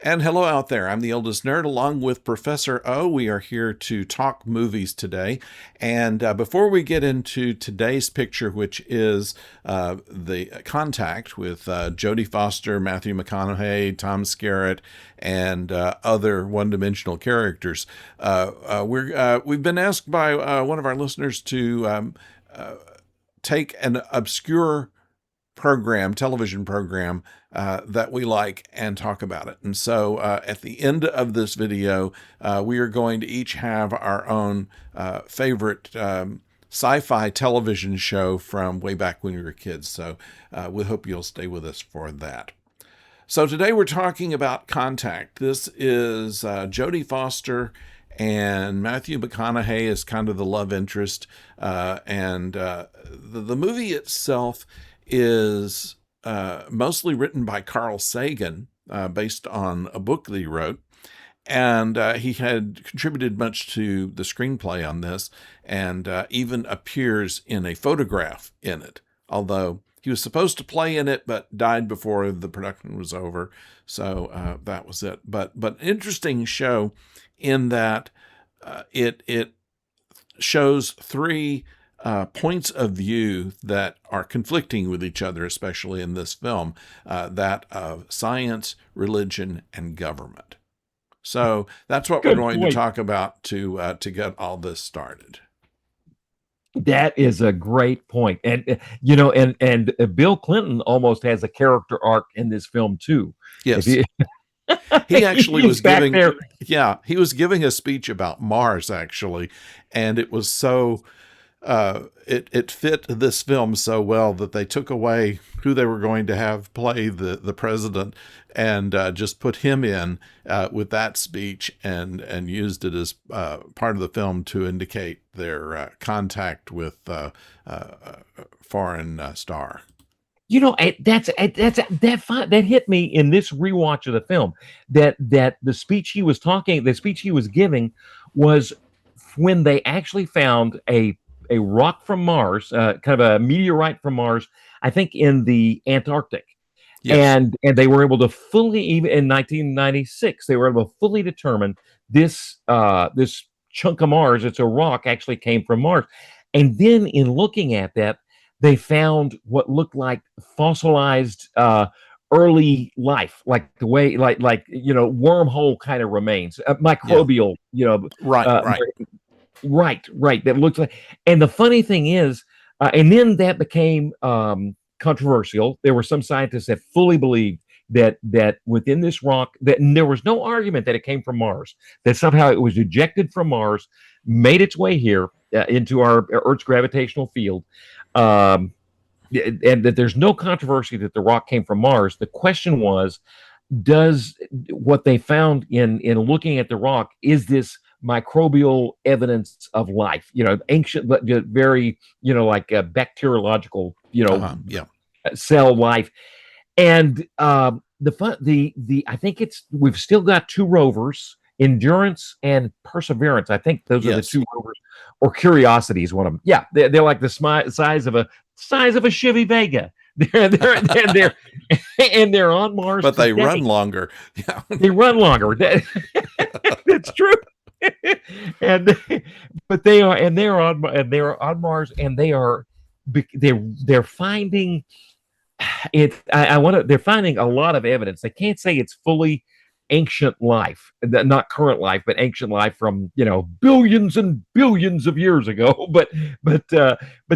And hello out there. I'm the Oldest Nerd along with Professor O. We are here to talk movies today. And before we get into today's picture, which is the Contact with Jodie Foster, Matthew McConaughey, Tom Skerritt, and other one-dimensional characters, we've been asked by one of our listeners to take an obscure television program that we like and talk about it. And so at the end of this video, we are going to each have our own favorite sci-fi television show from way back when we were kids. So we hope you'll stay with us for that. So today we're talking about Contact. This is Jodie Foster and Matthew McConaughey is kind of the love interest. The movie itself is mostly written by Carl Sagan, based on a book that he wrote. And he had contributed much to the screenplay on this and even appears in a photograph in it, although he was supposed to play in it but died before the production was over. So that was it. But interesting show in that it shows three points of view that are conflicting with each other, especially in this film, that of science, religion, and government. So that's what we're Good going to point. talk about to get all this started. That is a great point. And Bill Clinton almost has a character arc in this film too. If Yes, you he actually he's was back giving, there. yeah, he was giving a speech about Mars actually, and it was so it fit this film so well that they took away who they were going to have play the president and just put him in with that speech and used it as part of the film to indicate their contact with foreign star. That hit me in this rewatch of the film. That the speech he was giving was when they actually found a rock from Mars, kind of a meteorite from Mars, I think in the Antarctic. Yes. And they were able to fully, even in 1996, they were able to fully determine this chunk of Mars, it's a rock, actually came from Mars. And then in looking at that, they found what looked like fossilized early life, like the way, wormhole kind of remains, Yeah. microbial, Right. uh, Right. right. That looks like, and the funny thing is, and then that became controversial. There were some scientists that fully believed that within this rock, that and there was no argument that it came from Mars. That somehow it was ejected from Mars, made its way here into our Earth's gravitational field, um, and that there's no controversy that the rock came from Mars. The question was, does what they found in looking at the rock, is this microbial evidence of life, ancient but very, like bacteriological, Yeah. cell life. And the I think it's we've still got two rovers, Endurance and Perseverance. I think those are the Yes. two rovers, or Curiosity is one of them. Yeah, they're like the size of a Chevy Vega. They're and they're on Mars But they run today. longer. Yeah. They run longer. That's true. and but they are, and they're on Mars, and they're finding it. I want to. They're finding a lot of evidence. They can't say it's fully ancient life, not current life, but ancient life from billions and billions of years ago. But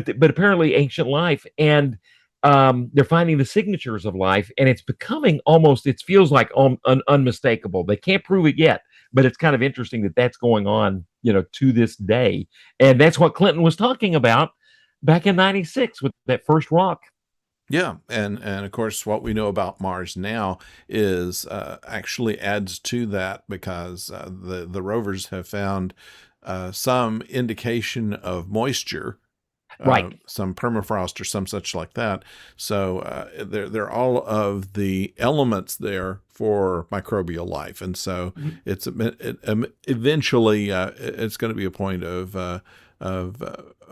apparently ancient life, and they're finding the signatures of life, and it's becoming almost. It feels like unmistakable. They can't prove it yet, but it's kind of interesting that that's going on, to this day, and that's what Clinton was talking about back in '96 with that first rock. Yeah, and of course, what we know about Mars now is actually adds to that because the rovers have found some indication of moisture, Right. some permafrost or some such like that. So there are all of the elements there for microbial life, and so eventually it's going to be a point of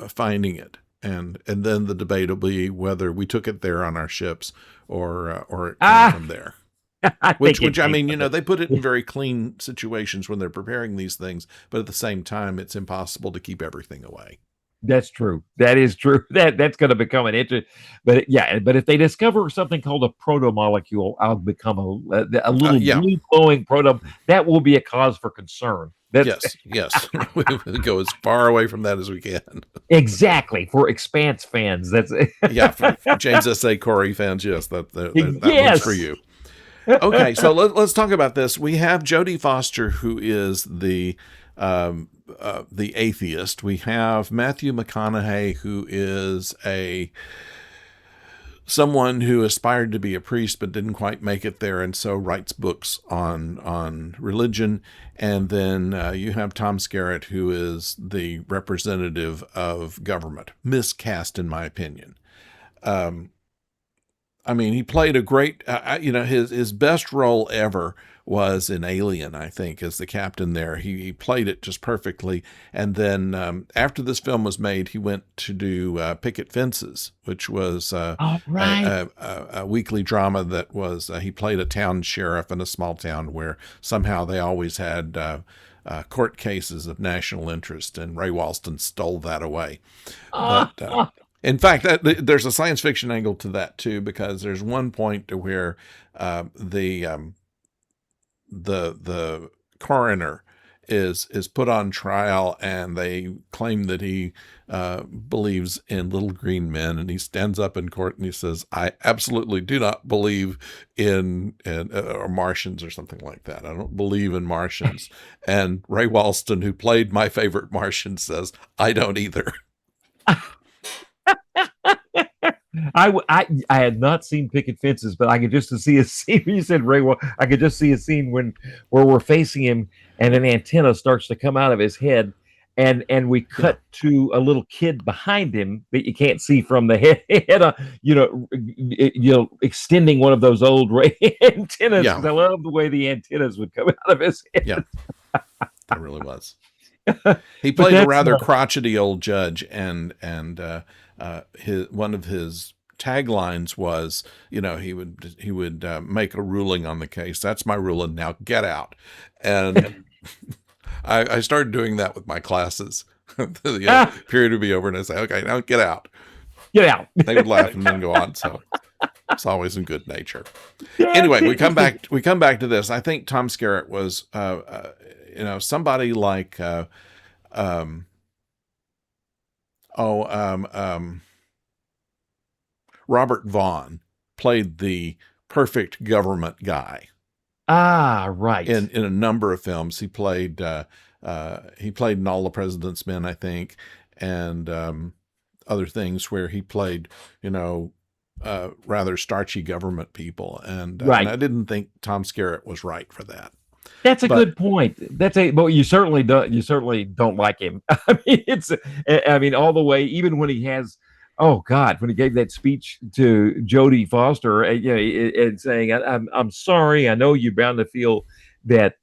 finding it. And then the debate will be whether we took it there on our ships or it came Ah, from there. I think it Which I takes mean, a bit. they put it in very clean situations when they're preparing these things, but at the same time, it's impossible to keep everything away. That's true. That is true. That's going to become an interest. But yeah, but if they discover something called a proto molecule, I'll become a little Yeah, blue glowing proto. That will be a cause for concern. That's yes, yes. We go as far away from that as we can. exactly for Expanse fans. That's Yeah, for James S.A. Corey fans, yes, that one's for yes. you. Okay, so let's talk about this. We have Jodie Foster, who is the atheist. We have Matthew McConaughey, who is someone who aspired to be a priest but didn't quite make it there, and so writes books on religion. And then you have Tom Skerritt, who is the representative of government, miscast in my opinion. I mean, he played a great, his best role ever was in Alien, I think, as the captain there. He played it just perfectly. And then after this film was made, he went to do Picket Fences, which was All right. a weekly drama that was, he played a town sheriff in a small town where somehow they always had court cases of national interest, and Ray Walston stole that away. But in fact, there's a science fiction angle to that too, because there's one point to where the coroner is put on trial, and they claim that he believes in little green men, and he stands up in court and he says, "I absolutely do not believe in or Martians," or something like that. "I don't believe in Martians." And Ray Walston, who played my favorite Martian, says, "I don't either." I had not seen Picket Fences, but I could just see a scene when you said Ray. I could just see a scene where we're facing him, and an antenna starts to come out of his head, and we Yeah. cut to a little kid behind him that you can't see from the head. Extending one of those old Ray antennas, Yeah. because I love the way the antennas would come out of his head. Yeah. That really was. He But played a that's rather crotchety old judge, and his one of his taglines was, he would make a ruling on the case. "That's my ruling. Now get out." And I started doing that with my classes. The period would be over, and I say, "Okay, now get out." get out. They would laugh and then go on. So it's always in good nature. That's Anyway, we come interesting. back. We come back to this. I think Tom Skerritt was, somebody like, um, oh, Robert Vaughn played the perfect government guy Right. in a number of films. He played in All the President's Men, I think, and other things where he played, rather starchy government people, and I Right. didn't think Tom Skerritt was right for that. That's a But good point. But you certainly don't. You certainly don't like him. I mean, I mean, all the way. Even when he has, oh God, when he gave that speech to Jodie Foster, and saying, I'm sorry. I know you're bound to feel that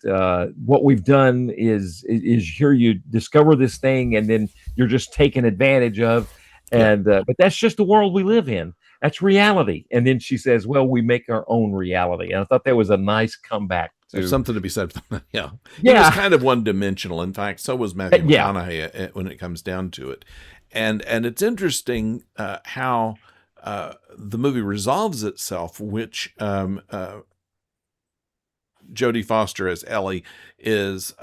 what we've done is here. You discover this thing, and then you're just taken advantage of. yeah, And but that's just the world we live in. That's reality. And then she says, "Well, we make our own reality." And I thought that was a nice comeback there's to, something to be said for that. Yeah, he was yeah. kind of one dimensional. In fact, so was Matthew Yeah. McConaughey when it comes down to it. And it's interesting how the movie resolves itself, which Jodie Foster as Ellie is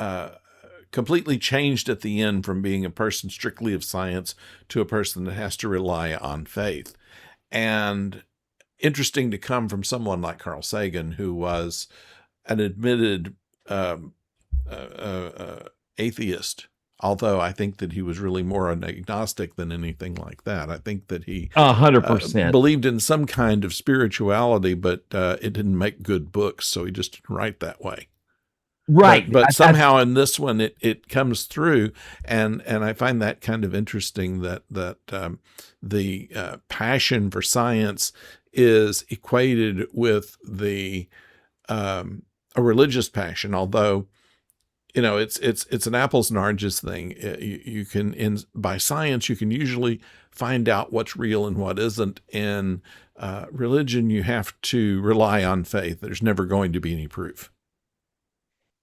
completely changed at the end from being a person strictly of science to a person that has to rely on faith. And interesting to come from someone like Carl Sagan, who was an admitted um, atheist. Although I think that he was really more an agnostic than anything like that. I think that he 100%. believed in some kind of spirituality, but it didn't make good books, so he just didn't write that way. Right. But somehow in this one it comes through, and I find that kind of interesting that the passion for science is equated with a religious passion, although it's an apples and oranges thing. You can by science you can usually find out what's real and what isn't in religion, you have to rely on faith. There's never going to be any proof.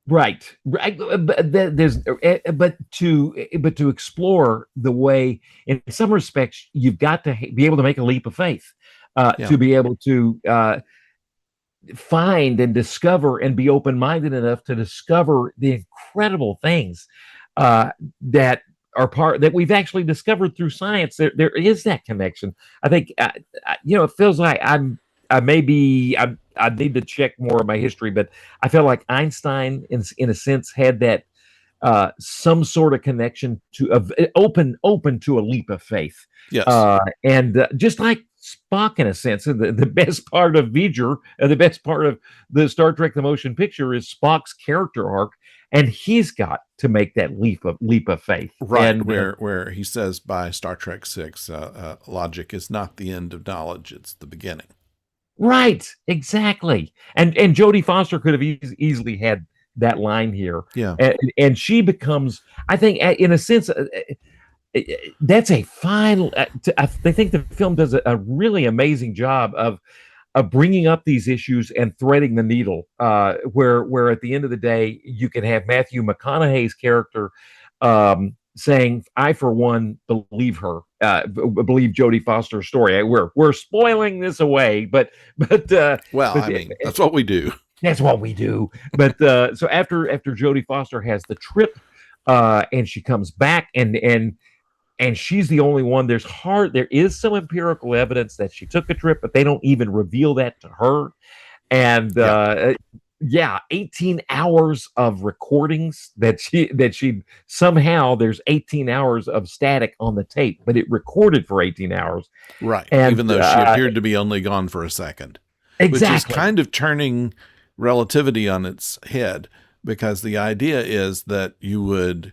Right, right. But to explore the way, in some respects, you've got to be able to make a leap of faith, Yeah. to be able to find and discover and be open-minded enough to discover the incredible things that are part that we've actually discovered through science. There is that connection. I think it feels like I need to check more of my history, but I feel like Einstein, in a sense, had that some sort of connection to open to a leap of faith. Yes. And just like Spock, in a sense, the best part of V'ger, the best part of the Star Trek the Motion Picture is Spock's character arc, and he's got to make that leap of faith. Right, and, where he says by Star Trek 6, logic is not the end of knowledge; it's the beginning. Right, exactly. And Jodie Foster could have easily had that line here. Yeah. And she becomes, I think, in a sense, that's a fine. I think the film does a really amazing job of bringing up these issues and threading the needle. Where at the end of the day, you can have Matthew McConaughey's character saying, "I for one believe her, believe Jodie Foster's story." We're spoiling this away, but I mean, that's what we do. That's what we do. But so after Jodie Foster has the trip, and she comes back, and she's the only one. There is some empirical evidence that she took a trip, but they don't even reveal that to her. And 18 hours of recordings that she somehow, there's 18 hours of static on the tape, but it recorded for 18 hours. Right. And, even though she appeared to be only gone for a second. Exactly. Which is kind of turning relativity on its head, because the idea is that you would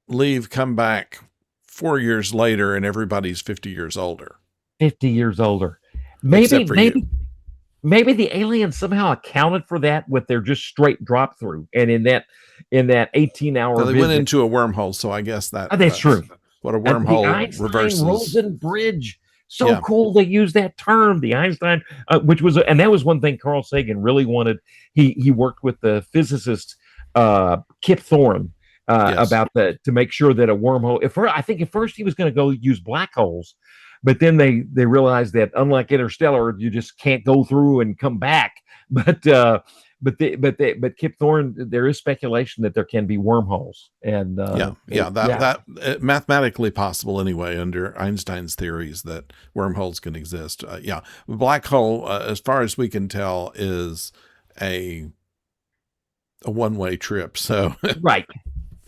leave, come back 4 years later, and everybody's 50 years older. 50 years older. Maybe the aliens somehow accounted for that with their just straight drop through. And in that 18-hour so they went into a wormhole, so I guess that's true. What a wormhole the Einstein reverses. Rosen bridge. So cool they use that term, the Einstein, and that was one thing Carl Sagan really wanted. He worked with the physicist Kip Thorne to make sure that a wormhole. I think at first he was going to go use black holes, but then they realized that, unlike Interstellar, you just can't go through and come back. But Kip Thorne, there is speculation that there can be wormholes, and that mathematically possible anyway under Einstein's theories that wormholes can exist. Black hole, as far as we can tell, is a one-way trip. So right,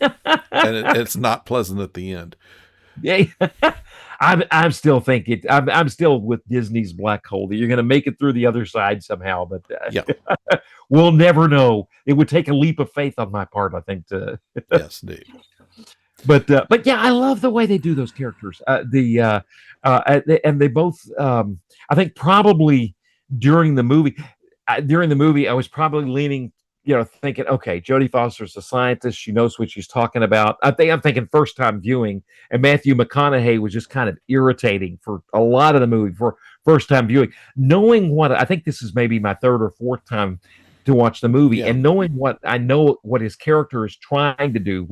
and it's not pleasant at the end. Yeah. I'm still thinking. I'm still with Disney's black hole. That you're going to make it through the other side somehow, but we'll never know. It would take a leap of faith on my part, I think. Yes, indeed. But I love the way they do those characters. And they both. I think probably during the movie, I was probably leaning. Thinking, okay, Jodie Foster's a scientist. She knows what she's talking about. I'm thinking first time viewing, and Matthew McConaughey was just kind of irritating for a lot of the movie for first time viewing. Knowing what I think this is maybe my third or fourth time to watch the movie, and knowing what his character is trying to do.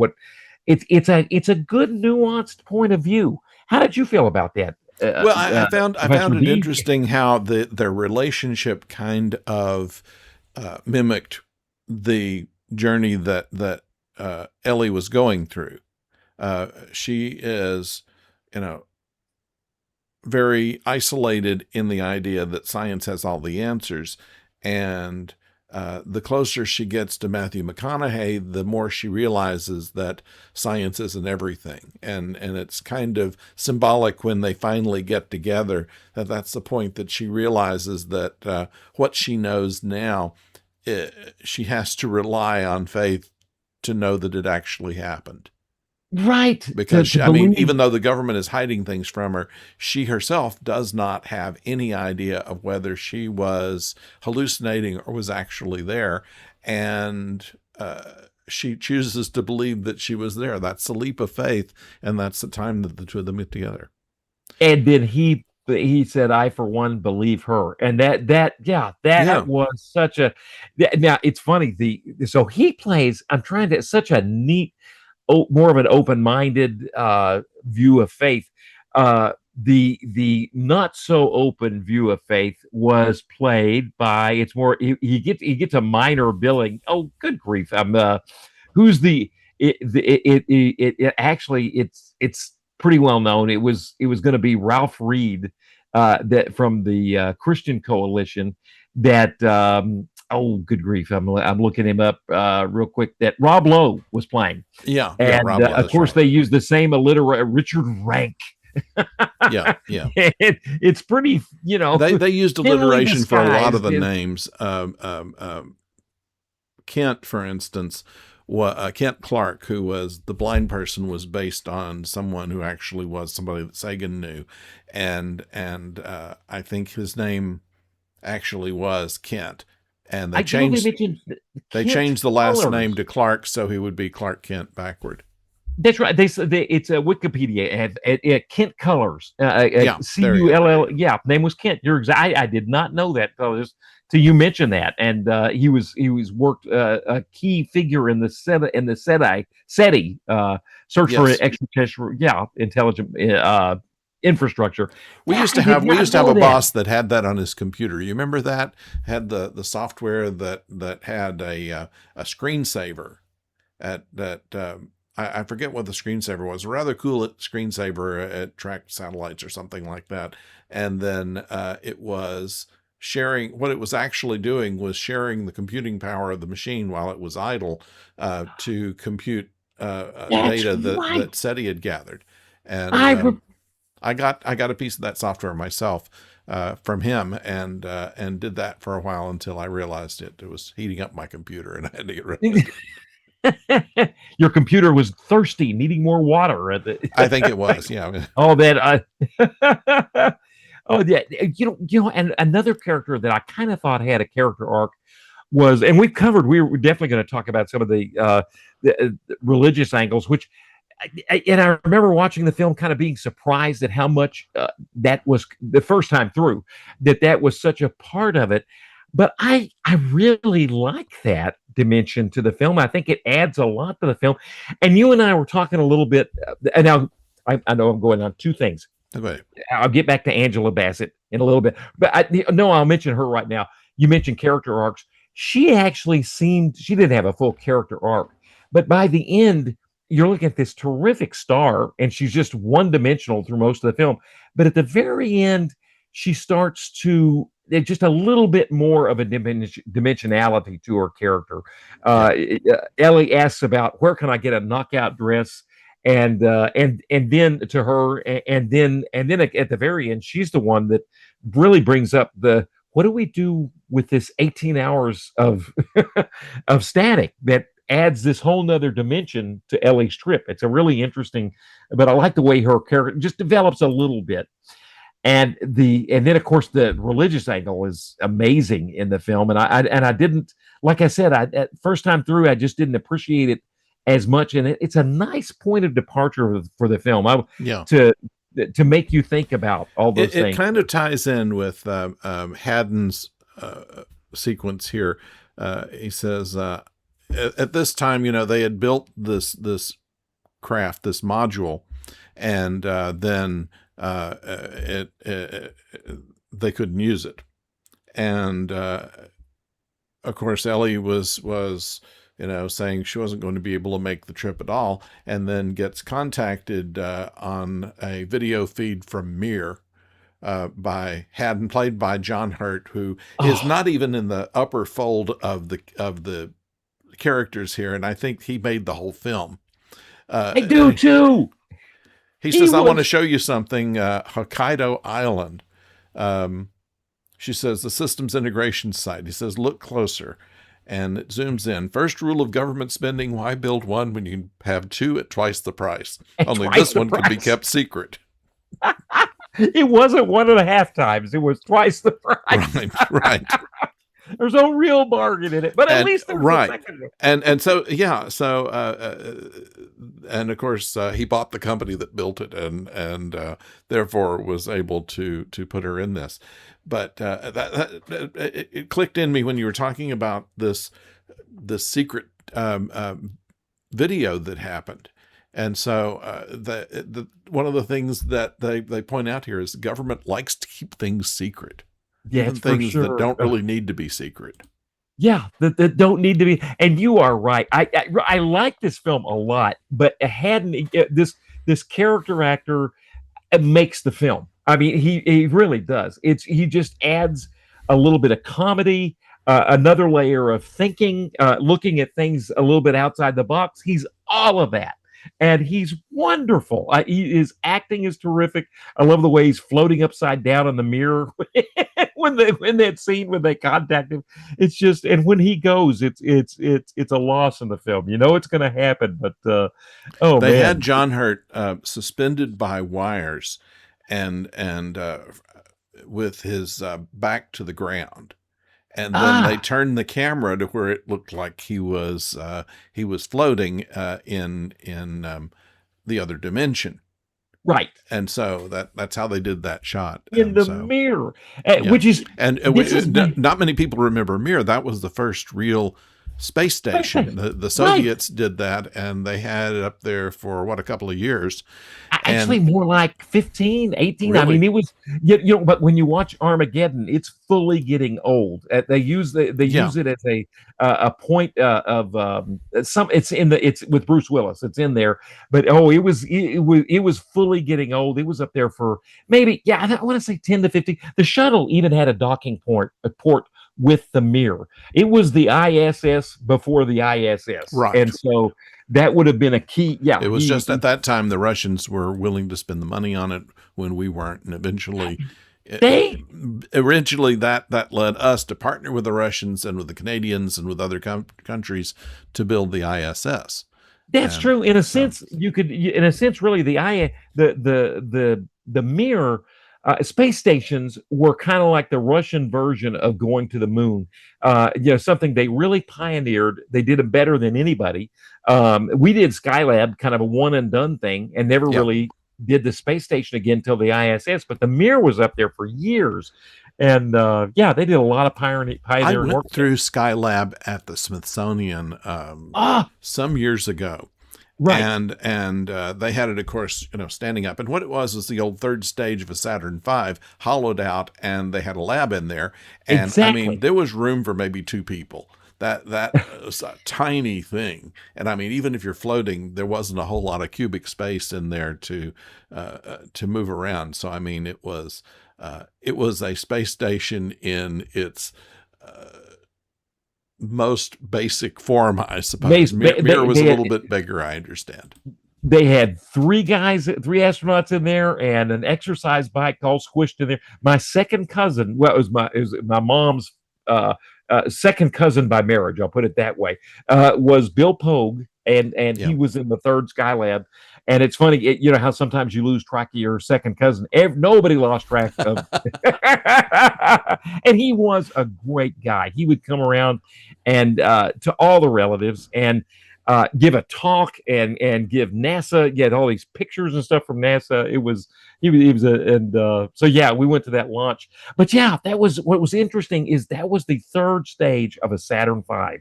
It's a good nuanced point of view. How did you feel about that? I found it interesting how their relationship kind of mimicked the journey that Ellie was going through. She is, very isolated in the idea that science has all the answers. And the closer she gets to Matthew McConaughey, the more she realizes that science isn't everything. And it's kind of symbolic when they finally get together, that's the point that she realizes that what she knows now, she has to rely on faith to know that it actually happened. Right. Because, even though the government is hiding things from her, she herself does not have any idea of whether she was hallucinating or was actually there. And she chooses to believe that she was there. That's the leap of faith. And that's the time that the two of them get together. And then he said, "I for one believe her," and that Yeah. was such a. Now it's funny. So he plays. I'm trying to such a neat, more of an open-minded view of faith. The not so open view of faith was played by. It's more he gets a minor billing. Oh, good grief! Who's the it actually it's pretty well known. It was going to be Ralph Reed, that from the Christian Coalition. That oh, good grief! I'm looking him up real quick. That Rob Lowe was playing, Yeah. Yeah. and Rob of Lowe's course right. they used the same alliteration, Richard Rank. Yeah. Yeah. It's pretty, They used thinly alliteration for a lot of disguised. the names. Kent, for instance, Kent Clark, who was the blind person, was based on someone who actually was somebody that Sagan knew, and I think his name actually was Kent, and I know they mentioned they Kent changed the last name Colors. to Clark, so he would be Clark Kent backward. That's right. It's a Wikipedia. Kent Colors. Yeah, there you go. Cull. Yeah, name was Kent. You're exactly. I did not know that just till you mentioned that. And he was worked a key figure in the SETI search for Yes. extraterrestrial, intelligent infrastructure. We Yeah, used I to did have we not used to have know a that. boss that had that on his computer. You remember that? Had the software that had a screensaver at that I forget what the screensaver was. A rather cool screensaver. It tracked satellites or something like that. And then it was sharing. What it was actually doing was sharing the computing power of the machine while it was idle to compute That's data right. that SETI had gathered. And I re- I got a piece of that software myself from him, and did that for a while until I realized it was heating up my computer, and I had to get rid of it. Your computer was thirsty, needing more water. I think it was, yeah. All that. Oh yeah, and another character that I kind of thought had a character arc was, and we've covered. We're definitely going to talk about some of the religious angles, which. And I remember watching the film, kind of being surprised at how much that was the first time through, that was such a part of it. But I really like that dimension to the film. I think it adds a lot to the film. And you and I were talking a little bit, and now I know I'm going on two things. Okay. I'll get back to Angela Bassett in a little bit, but no, I'll mention her right now. You mentioned character arcs. She didn't have a full character arc, but by the end, you're looking at this terrific star, and she's just one dimensional through most of the film. But at the very end, she starts to just a little bit more of a dimensionality to her character. Yeah. Ellie asks about where can I get a knockout dress, and then to her, and then at the very end, she's the one that really brings up the what do we do with this 18 hours of of static that adds this whole nother dimension to Ellie's trip. It's a really interesting, but I like the way her character just develops a little bit. And then of course the religious angle is amazing in the film. And I didn't, like I said, at first time through, I just didn't appreciate it as much. And it's a nice point of departure for the film. Yeah. To make you think about all those It things. kind of ties in with Haddon's sequence here. He says, at this time, they had built this craft, this module, and then they couldn't use it. And of course, Ellie was saying she wasn't going to be able to make the trip at all, and then gets contacted on a video feed from Mir by Haddon, played by John Hurt, who is not even in the upper fold of the characters here, and I think he made the whole film. I do too. He says, I want to show you something, Hokkaido Island. She says, the systems integration site. He says, look closer. And it zooms in. First rule of government spending, why build one when you can have two at twice the price? Only this one could be kept secret. It wasn't 1.5 times. It was twice the price. Right. There's no real bargain in it, but at And least there's a right. second one. And so yeah, so and of course he bought the company that built it, and therefore was able to put her in this. But it clicked in me when you were talking about this secret video that happened. And so the one of the things that they point out here is the government likes to keep things secret, Yeah, even it's for things that sure. don't really need to be secret. Yeah, that don't need to be. And you are right. I like this film a lot, but it hadn't this character actor makes the film. I mean, he really does. He just adds a little bit of comedy, another layer of thinking, looking at things a little bit outside the box. He's all of that, and he's wonderful. His acting is terrific. I love the way he's floating upside down in the mirror when that scene when they contact him. It's just, and when he goes, it's a loss in the film. You know it's going to happen, but oh They man, had John Hurt suspended by wires and with his back to the ground, and then they ah, turned the camera to where it looked like he was floating in the other dimension. right. And so that's how they did that shot. In And the so mirror, yeah, which is and this is my not many people remember Mir. That was the first real space station. The right. Soviets did that, and they had it up there for what, a couple of years. Actually, And more like 15, 18. I mean, really, it was but when you watch Armageddon, it's fully getting old. They yeah, use it as a point of some. It's with Bruce Willis. It's in there, but oh, it was fully getting old. It was up there for maybe, yeah, I want to say 10 to 15. The shuttle even had a docking port with the mirror. It was the ISS before the ISS, right. and so that would have been a key. Yeah, It was just at that time the Russians were willing to spend the money on it when we weren't, and they eventually that led us to partner with the Russians and with the Canadians and with other countries to build the ISS. That's And true. In a so, sense, in a sense, really, the Mir space stations were kind of like the Russian version of going to the moon. Something they really pioneered. They did it better than anybody. We did Skylab, kind of a one and done thing, and never yeah, really did the space station again until the ISS. But the Mir was up there for years, and yeah, they did a lot of I pioneering went work there. through Skylab at the Smithsonian Ah, some years ago, right, and they had it, of course, standing up. And what it was the old third stage of a Saturn V, hollowed out, and they had a lab in there. And I mean, exactly. there was room for maybe two people. That was a tiny thing, and I mean, even if you're floating, there wasn't a whole lot of cubic space in there to move around. So I mean, it was a space station in its most basic form, I suppose. Mir was a little bit bigger, I understand. They had three astronauts in there, and an exercise bike all squished in there. My second cousin, well, it was my mom's second cousin by marriage. I'll put it that way. Was Bill Pogue, and Yeah. he was in the third Skylab. And it's funny, you know how sometimes you lose track of your second cousin. Nobody lost track of, and he was a great guy. He would come around and to all the relatives and give a talk and give NASA, get all these pictures and stuff from NASA. He was so yeah, we went to that launch. But yeah, that was what was interesting is that was the third stage of a Saturn V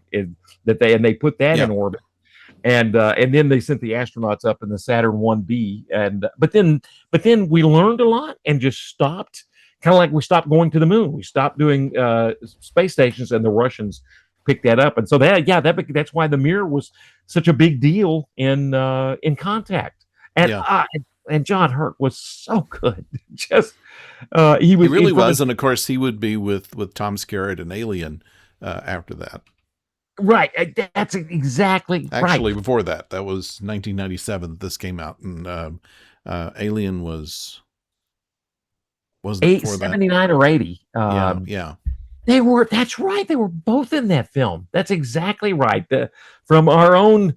they put that Yeah. in orbit. And then they sent the astronauts up in the Saturn 1B. And but then we learned a lot and just stopped, kind of like we stopped going to the moon. We stopped doing space stations, and the Russians picked that up. And so that's why the Mir was such a big deal in Contact. And Yeah. and John Hurt was so good. Just he He was really from was, and of course he would be with Tom Skerritt and Alien after that. right. That's exactly right. Actually, before that, that was 1997 that this came out, and Alien wasn't it Eight before that? 79 or 80. Yeah, yeah, That's right. They were both in that film. That's exactly right. From our own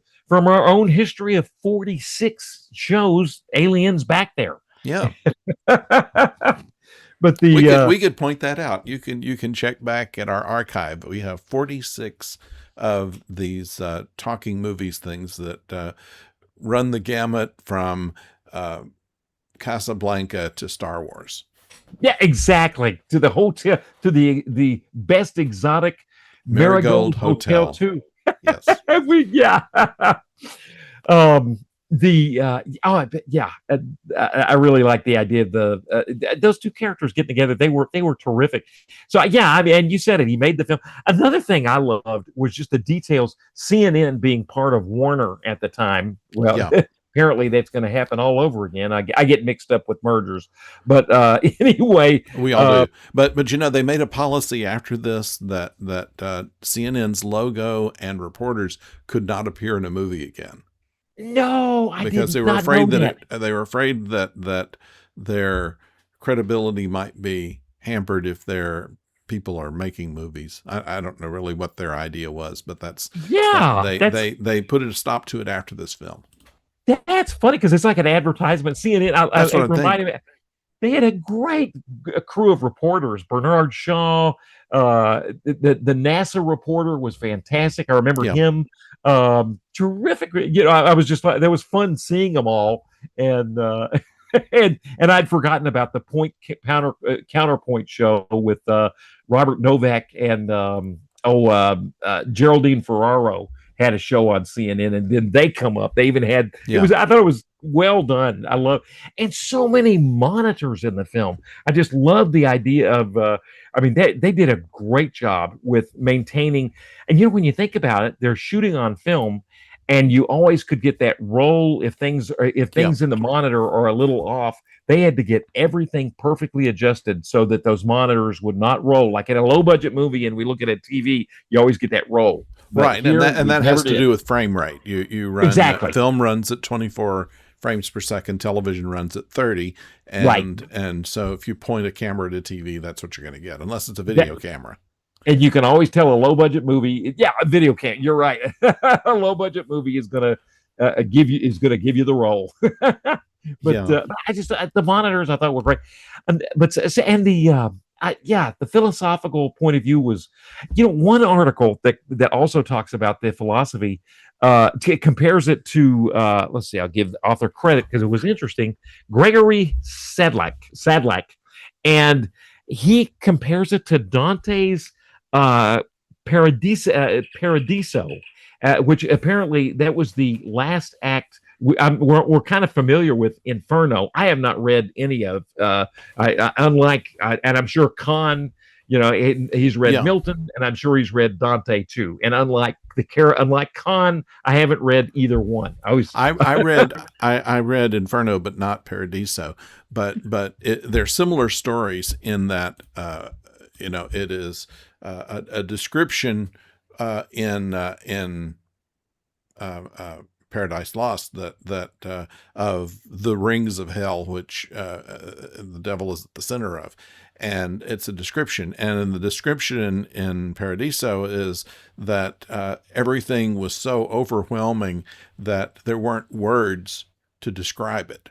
history of 46 shows, Aliens back there. yeah. But We could point that out. You can check back at our archive. We have 46 of these talking movies things that run the gamut from Casablanca to Star Wars. yeah, exactly. To the hotel, to the best exotic Marigold Marigold Hotel Hotel. too. Yes. Yeah. The yeah, I really like the idea of those two characters getting together. They were terrific. So yeah, I mean, and you said it. He made the film. Another thing I loved was just the details. CNN being part of Warner at the time. Well, Yeah. apparently that's going to happen all over again. I get mixed up with mergers, but anyway, We all do. But you know, they made a policy after this that CNN's logo and reporters could not appear in a movie again. no, I Because did they were not know afraid that. that their credibility might be hampered if their people are making movies. I don't know really what their idea was, but Yeah, they put a stop to it after this film. that's funny because it's like an advertisement. CNN, That's what it I think. reminded me. They had a great crew of reporters. Bernard Shaw, the NASA reporter was fantastic. I remember Yeah. him. Terrific. You know, I was just like, that was fun seeing them all, and and I'd forgotten about the counterpoint show with Robert Novak and Geraldine Ferraro had a show on CNN, and then they come up. They even had Yeah. it was. I thought it was well done. I love and so many monitors in the film. I just love the idea of. I mean, they did a great job with maintaining. And you know, when you think about it, they're shooting on film, and you always could get that roll if things in the monitor are a little off. They had to get everything perfectly adjusted so that those monitors would not roll. Like in a low budget movie, and we look at a TV, you always get that roll. But Right, here, and that we has never to did. do with frame rate. You run Exactly. film runs at 24 frames per second, television runs at 30, Right. and so if you point a camera at a TV, that's what you're going to get, unless it's a video camera. And you can always tell a low budget movie. Yeah, a video can't. You're right. A low budget movie is gonna give you the role. But Yeah. I just the monitors I thought were great, and the philosophical point of view was, you know, one article that also talks about the philosophy, compares it to let's see, I'll give the author credit because it was interesting. Gregory Sadlak, and he compares it to Dante's Paradiso, which apparently that was the last act. We're kind of familiar with Inferno. I have not read any of. Unlike, and I'm sure Khan, you know, he's read Yeah. Milton, and I'm sure he's read Dante too. And unlike Khan, I haven't read either one. I read Inferno, but not Paradiso. But they're similar stories in that you know, it is a description in Paradise Lost that of the rings of hell, which the devil is at the center of, and it's a description. And in the description in Paradiso is that everything was so overwhelming that there weren't words to describe it.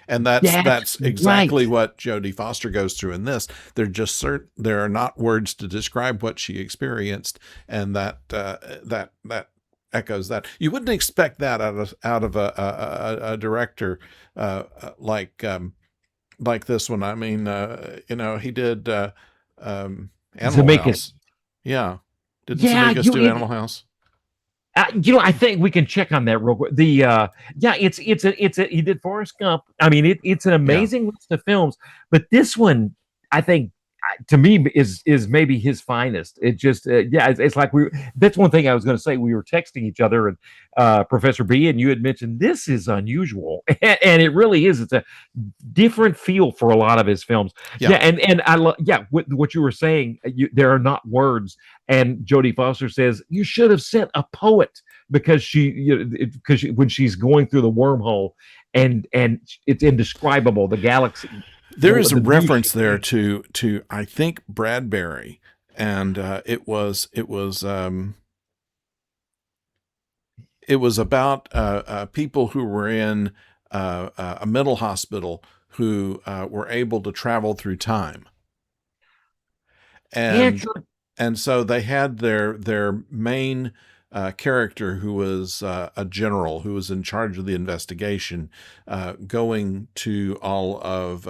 And that's exactly right. what Jodie Foster goes through in this. There are not words to describe what she experienced, and that echoes that. You wouldn't expect that out of a director like this one. I mean, you know, he did Animal Zemeckis. House. Yeah, didn't Yeah, Zemeckis do Animal House? you know, I think we can check on that real quick. He did Forrest Gump. I mean, it's an amazing list of films, but this one, I think, to me, is maybe his finest. It just, it's like that's one thing I was going to say. We were texting each other, and Professor B, and you had mentioned this is unusual, and it really is. It's a different feel for a lot of his films. Yeah. And I love, what you were saying. There are not words, and Jodie Foster says you should have sent a poet because when she's going through the wormhole, and it's indescribable. The galaxy. There is a reference there to I think Bradbury, and it was about people who were in a mental hospital who were able to travel through time. And Interesting. and so they had their main character, who was a general who was in charge of the investigation, going to all of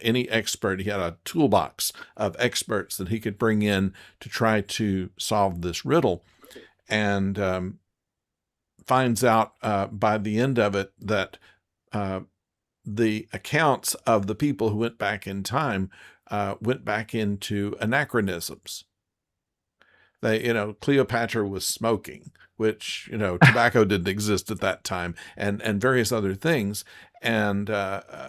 any expert. He had a toolbox of experts that he could bring in to try to solve this riddle, and finds out by the end of it that the accounts of the people who went back in time went back into anachronisms. Cleopatra was smoking, which, tobacco didn't exist at that time, and various other things. And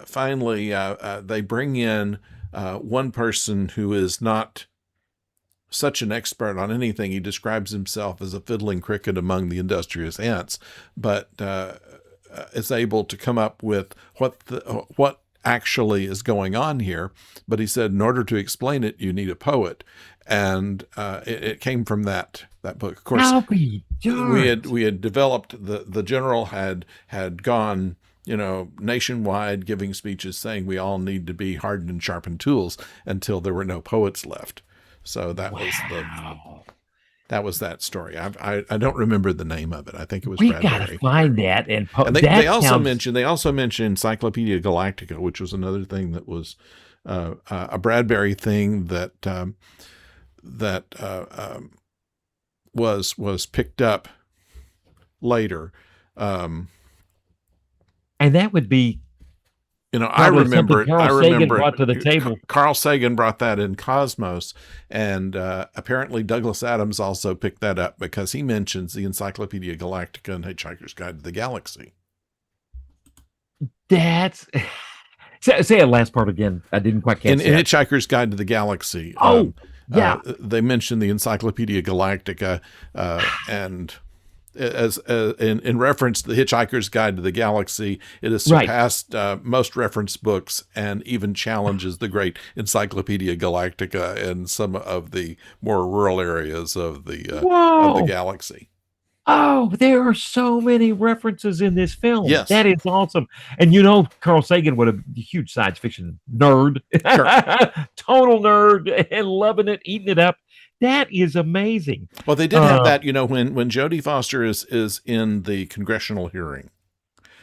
finally, they bring in one person who is not such an expert on anything. He describes himself as a fiddling cricket among the industrious ants, but is able to come up with what actually is going on here. But he said, in order to explain it, you need a poet. And it came from that book. Of course, we had developed, the general had gone, nationwide, giving speeches saying we all need to be hardened and sharpened tools, until there were no poets left. So that was that story. I don't remember the name of it. I think it was Bradbury. We gotta find that. And they also mentioned Encyclopedia Galactica, which was another thing that was a Bradbury thing that was picked up later. And that would be, I remember Sagan brought to the table. Carl Sagan brought that in Cosmos, and apparently Douglas Adams also picked that up, because he mentions the Encyclopedia Galactica and Hitchhiker's Guide to the Galaxy. That's say that last part again. I didn't quite catch in that. Hitchhiker's Guide to the Galaxy. Yeah. They mentioned the Encyclopedia Galactica, and as in reference to the Hitchhiker's Guide to the Galaxy, it has surpassed most reference books, and even challenges the great Encyclopedia Galactica in some of the more rural areas of the galaxy. Oh, there are so many references in this film. Yes. That is awesome. And Carl Sagan was a huge science fiction nerd. Sure. Total nerd, and loving it, eating it up. That is amazing. Well, they did have that, when Jodie Foster is in the congressional hearing.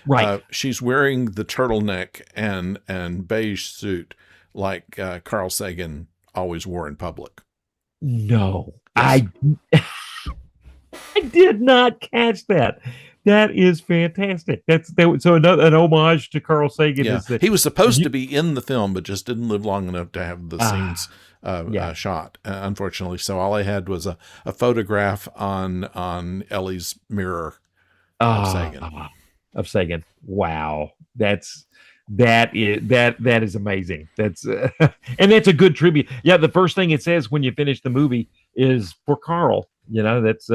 Right. She's wearing the turtleneck and beige suit like Carl Sagan always wore in public. No. Yes. I did not catch that. That is fantastic. So an homage to Carl Sagan. Yeah. Is that he was supposed to be in the film, but just didn't live long enough to have the scenes shot, unfortunately. So all I had was a photograph on Ellie's mirror of Sagan. Of Sagan. Wow, that is amazing. That's and that's a good tribute. Yeah, the first thing it says when you finish the movie is for Carl. That's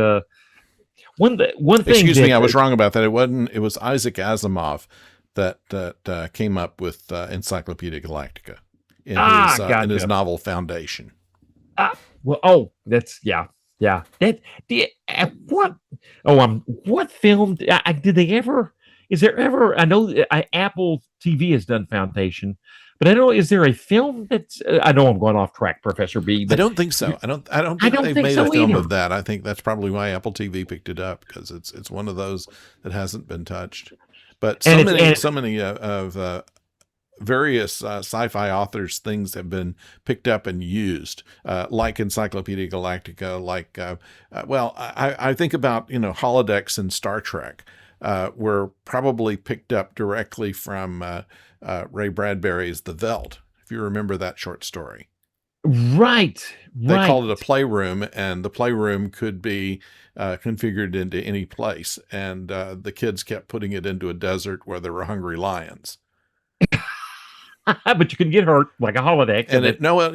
one thing. Excuse me, I was wrong about that. It wasn't. It was Isaac Asimov that came up with Encyclopedia Galactica in his novel Foundation. That's yeah. What film did they ever? Is there ever? I know Apple TV has done Foundation. But I don't know, is there a film that's, I know I'm going off track, Professor B. I don't think so. I don't think they've made a film of that. I think that's probably why Apple TV picked it up, because it's one of those that hasn't been touched. But so many of various sci-fi authors' things have been picked up and used, like Encyclopedia Galactica, like, I think about, holodecks in Star Trek. Were probably picked up directly from Ray Bradbury's The Veldt, if you remember that short story. Right. They called it a playroom, and the playroom could be configured into any place. And the kids kept putting it into a desert where there were hungry lions. But you can get hurt like a holodeck. And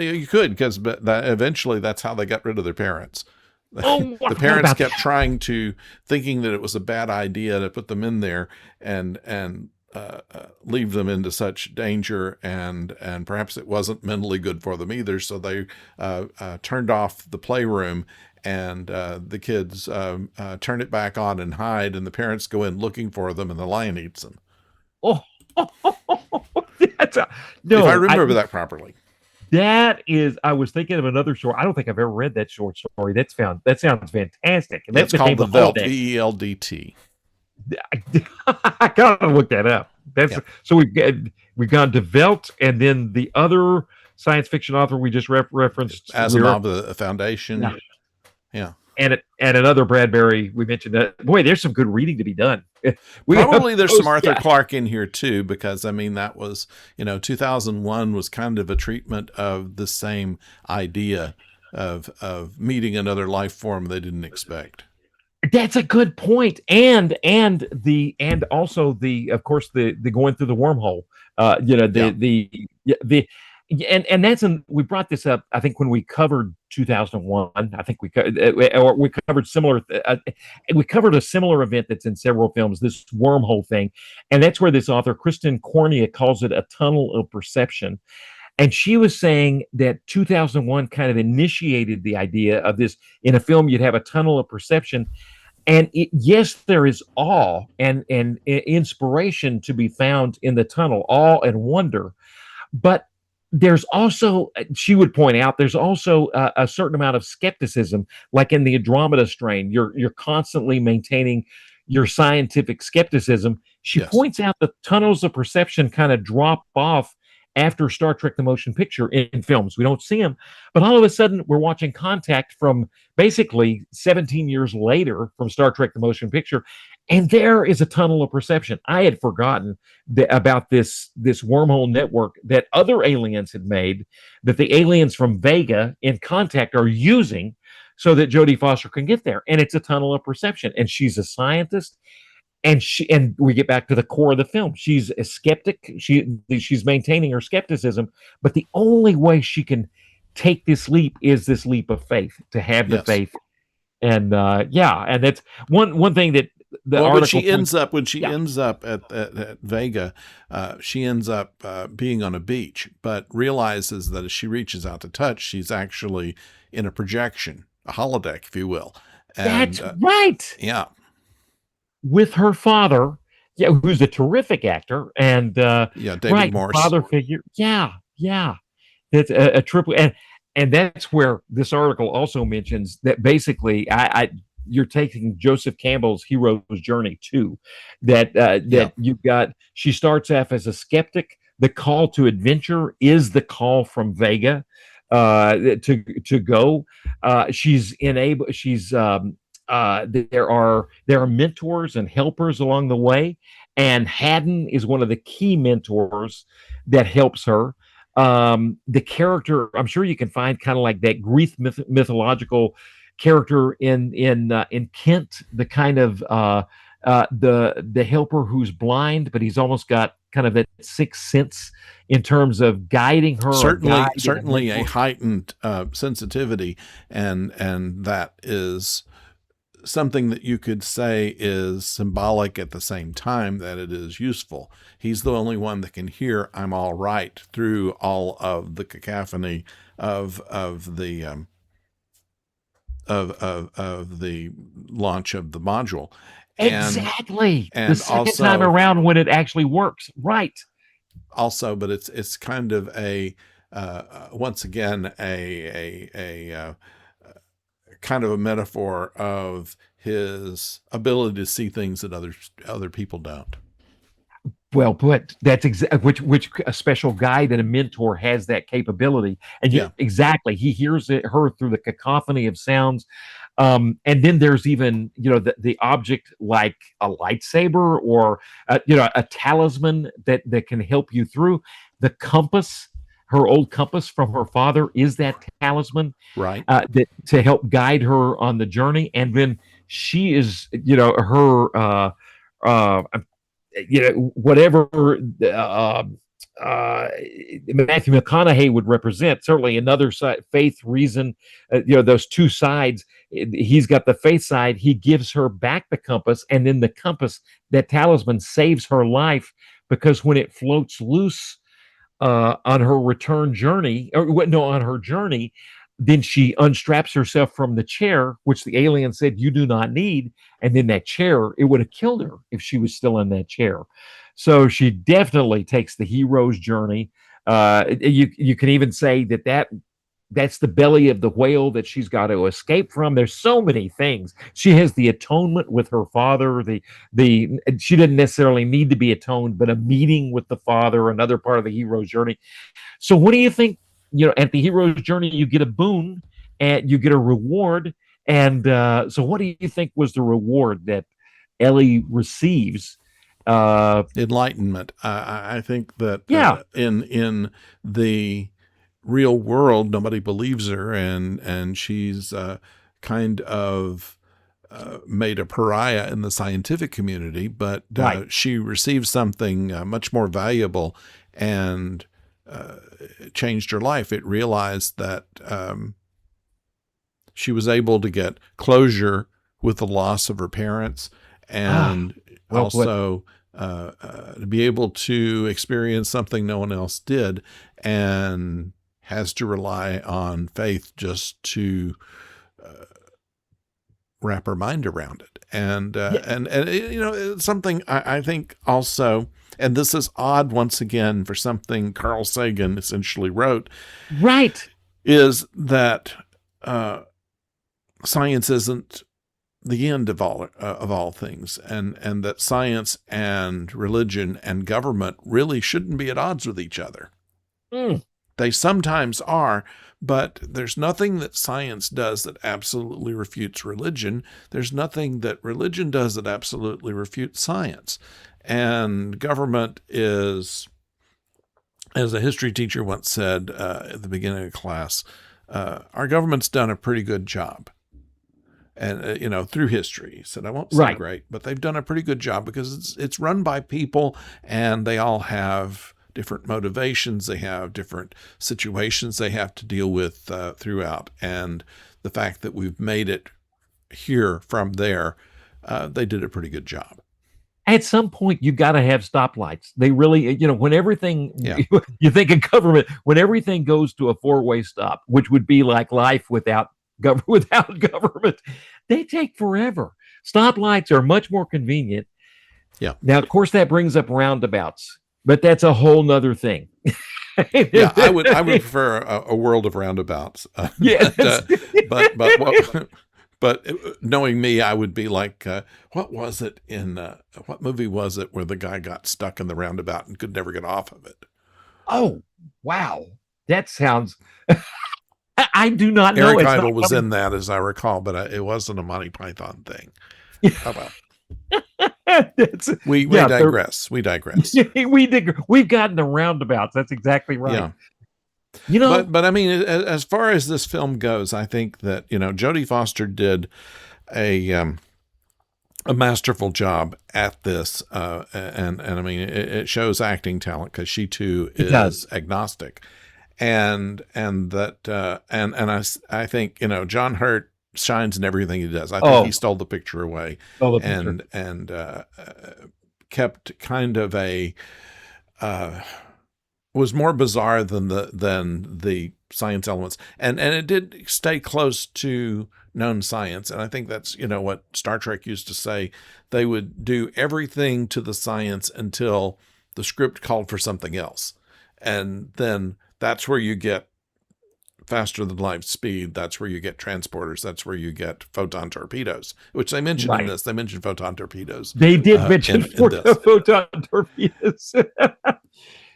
you could, because eventually that's how they got rid of their parents. The parents kept thinking that it was a bad idea to put them in there and leave them into such danger, and perhaps it wasn't mentally good for them either. So they turned off the playroom, and the kids turn it back on and hide, and the parents go in looking for them, and the lion eats them. That's a, if I no, remember that properly. that is. I was thinking of another short. I don't think I've ever read that short story. That sounds fantastic, and that It's called became The the Veld, holodeck. VELDT. I gotta look that up. That's Yeah. so we've gone to Velt, and then the other science fiction author we just referenced. Asimov, the Foundation. Yeah, Yeah. and another Bradbury. We mentioned that. Boy, there's some good reading to be done. We have Probably there's some post, Arthur yeah, Clarke in here too, because I mean that was 2001 was kind of a treatment of the same idea of meeting another life form they didn't expect. that's a good point. And also the of course the going through the wormhole. Yeah. The and that's we brought this up. I think when we covered 2001, I think or we covered similar. We covered a similar event that's in several films. This wormhole thing, and that's where this author Kristen Cornea calls it a tunnel of perception. And she was saying that 2001 kind of initiated the idea of this in a film. You'd have a tunnel of perception, and yes, there is awe and inspiration to be found in the tunnel, awe and wonder. But there's also, she would point out, there's also a certain amount of skepticism, like in the Andromeda Strain. You're constantly maintaining your scientific skepticism. She Yes. points out the tunnels of perception kind of drop off after Star Trek: The Motion Picture in films. We don't see them, but all of a sudden we're watching Contact from basically 17 years later from Star Trek: The Motion Picture, and there is a tunnel of perception. I had forgotten about this wormhole network that other aliens had made, that the aliens from Vega in Contact are using so that Jodie Foster can get there, and it's a tunnel of perception. And she's a scientist, and we get back to the core of the film. She's a skeptic. She's maintaining her skepticism, but the only way she can take this leap is this leap of faith, to have the Yes. faith. And yeah, and that's one thing that the Well, article when she yeah. ends up at Vega, she ends up being on a beach, but realizes that as she reaches out to touch, she's actually in a projection, a holodeck, if you will. And That's right. yeah, With her father, yeah, who's a terrific actor, and yeah, David right, Morse. father figure, yeah, yeah. That's a triple, and that's where this article also mentions that basically, I you're taking Joseph Campbell's hero's journey too. That Yeah. you've got. She starts off as a skeptic. The call to adventure is the call from Vega to go. She's enabled. She's there are mentors and helpers along the way, and Haddon is one of the key mentors that helps her. The character, I'm sure you can find kind of like that Greek mythological character in Kent, the kind of the helper who's blind, but he's almost got kind of that sixth sense in terms of guiding her. Certainly a heightened sensitivity, and that is something that you could say is symbolic at the same time that it is useful. He's the only one that can hear "I'm all right" through all of the cacophony of the of the launch of the module. Exactly. And the second also, time around when it actually works. Right. Also, but it's kind of a once again a kind of a metaphor of his ability to see things that other people don't. Well put. That's which a special guide and a mentor has that capability. And Yeah. exactly, he hears her through the cacophony of sounds. And then there's even the object like a lightsaber or a talisman that can help you through. The compass, her old compass from her father, is that talisman, Right. that to help guide her on the journey. And then she is her whatever Matthew McConaughey would represent, certainly another side, faith, reason, those two sides. He's got the faith side. He gives her back the compass, and then the compass, that talisman, saves her life, because when it floats loose on her return journey, on her journey, then she unstraps herself from the chair, which the alien said you do not need. And then that chair, it would have killed her if she was still in that chair. So she definitely takes the hero's journey. You can even say that's the belly of the whale that she's got to escape from. There's so many things. She has the atonement with her father. The she didn't necessarily need to be atoned, but a meeting with the father, another part of the hero's journey. So what do you think? At the hero's journey, you get a boon and you get a reward. And so what do you think was the reward that Ellie receives? Enlightenment. I think that Yeah. In the real world, nobody believes her, and she's kind of made a pariah in the scientific community, but Right. she received something much more valuable and changed her life. It realized that she was able to get closure with the loss of her parents, and well put. also to be able to experience something no one else did, and has to rely on faith just to wrap her mind around it. And Yeah. and it's something I think also, and this is odd once again for something Carl Sagan essentially wrote, Right. is that science isn't the end of all things, and that science and religion and government really shouldn't be at odds with each other. Mm. They sometimes are, but there's nothing that science does that absolutely refutes religion. There's nothing that religion does that absolutely refutes science. And government is, as a history teacher once said at the beginning of class, our government's done a pretty good job. And, through history. He said, I won't say Right. great, but they've done a pretty good job because it's run by people, and they all have different motivations. They have different situations they have to deal with throughout. And the fact that we've made it here from there, they did a pretty good job. At some point, you got to have stoplights. They really, when everything, Yeah. you think of government, when everything goes to a four-way stop, which would be like life without government, they take forever. Stoplights are much more convenient. Yeah. Now, of course, that brings up roundabouts, but that's a whole nother thing. Yeah, I would prefer a world of roundabouts. Yes. But knowing me, I would be like, what was it in what movie was it where the guy got stuck in the roundabout and could never get off of it? Oh, wow. That sounds. I do not know. Eric Idle was in that, as I recall, but it wasn't a Monty Python thing. How about? We digress. We digress. We've gotten the roundabouts. That's exactly right. Yeah. But I mean, as far as this film goes, I think that Jodie Foster did a masterful job at this, and I mean, it shows acting talent, because she too is agnostic, and that I think John Hurt shines in everything he does. I think he stole the picture away, and kept kind of a was more bizarre than the science elements, and it did stay close to known science. And I think that's what Star Trek used to say. They would do everything to the science until the script called for something else, and then that's where you get faster than light speed. That's where you get transporters. That's where you get photon torpedoes, which they mentioned in this. They mentioned photon torpedoes. They did mention photon torpedoes.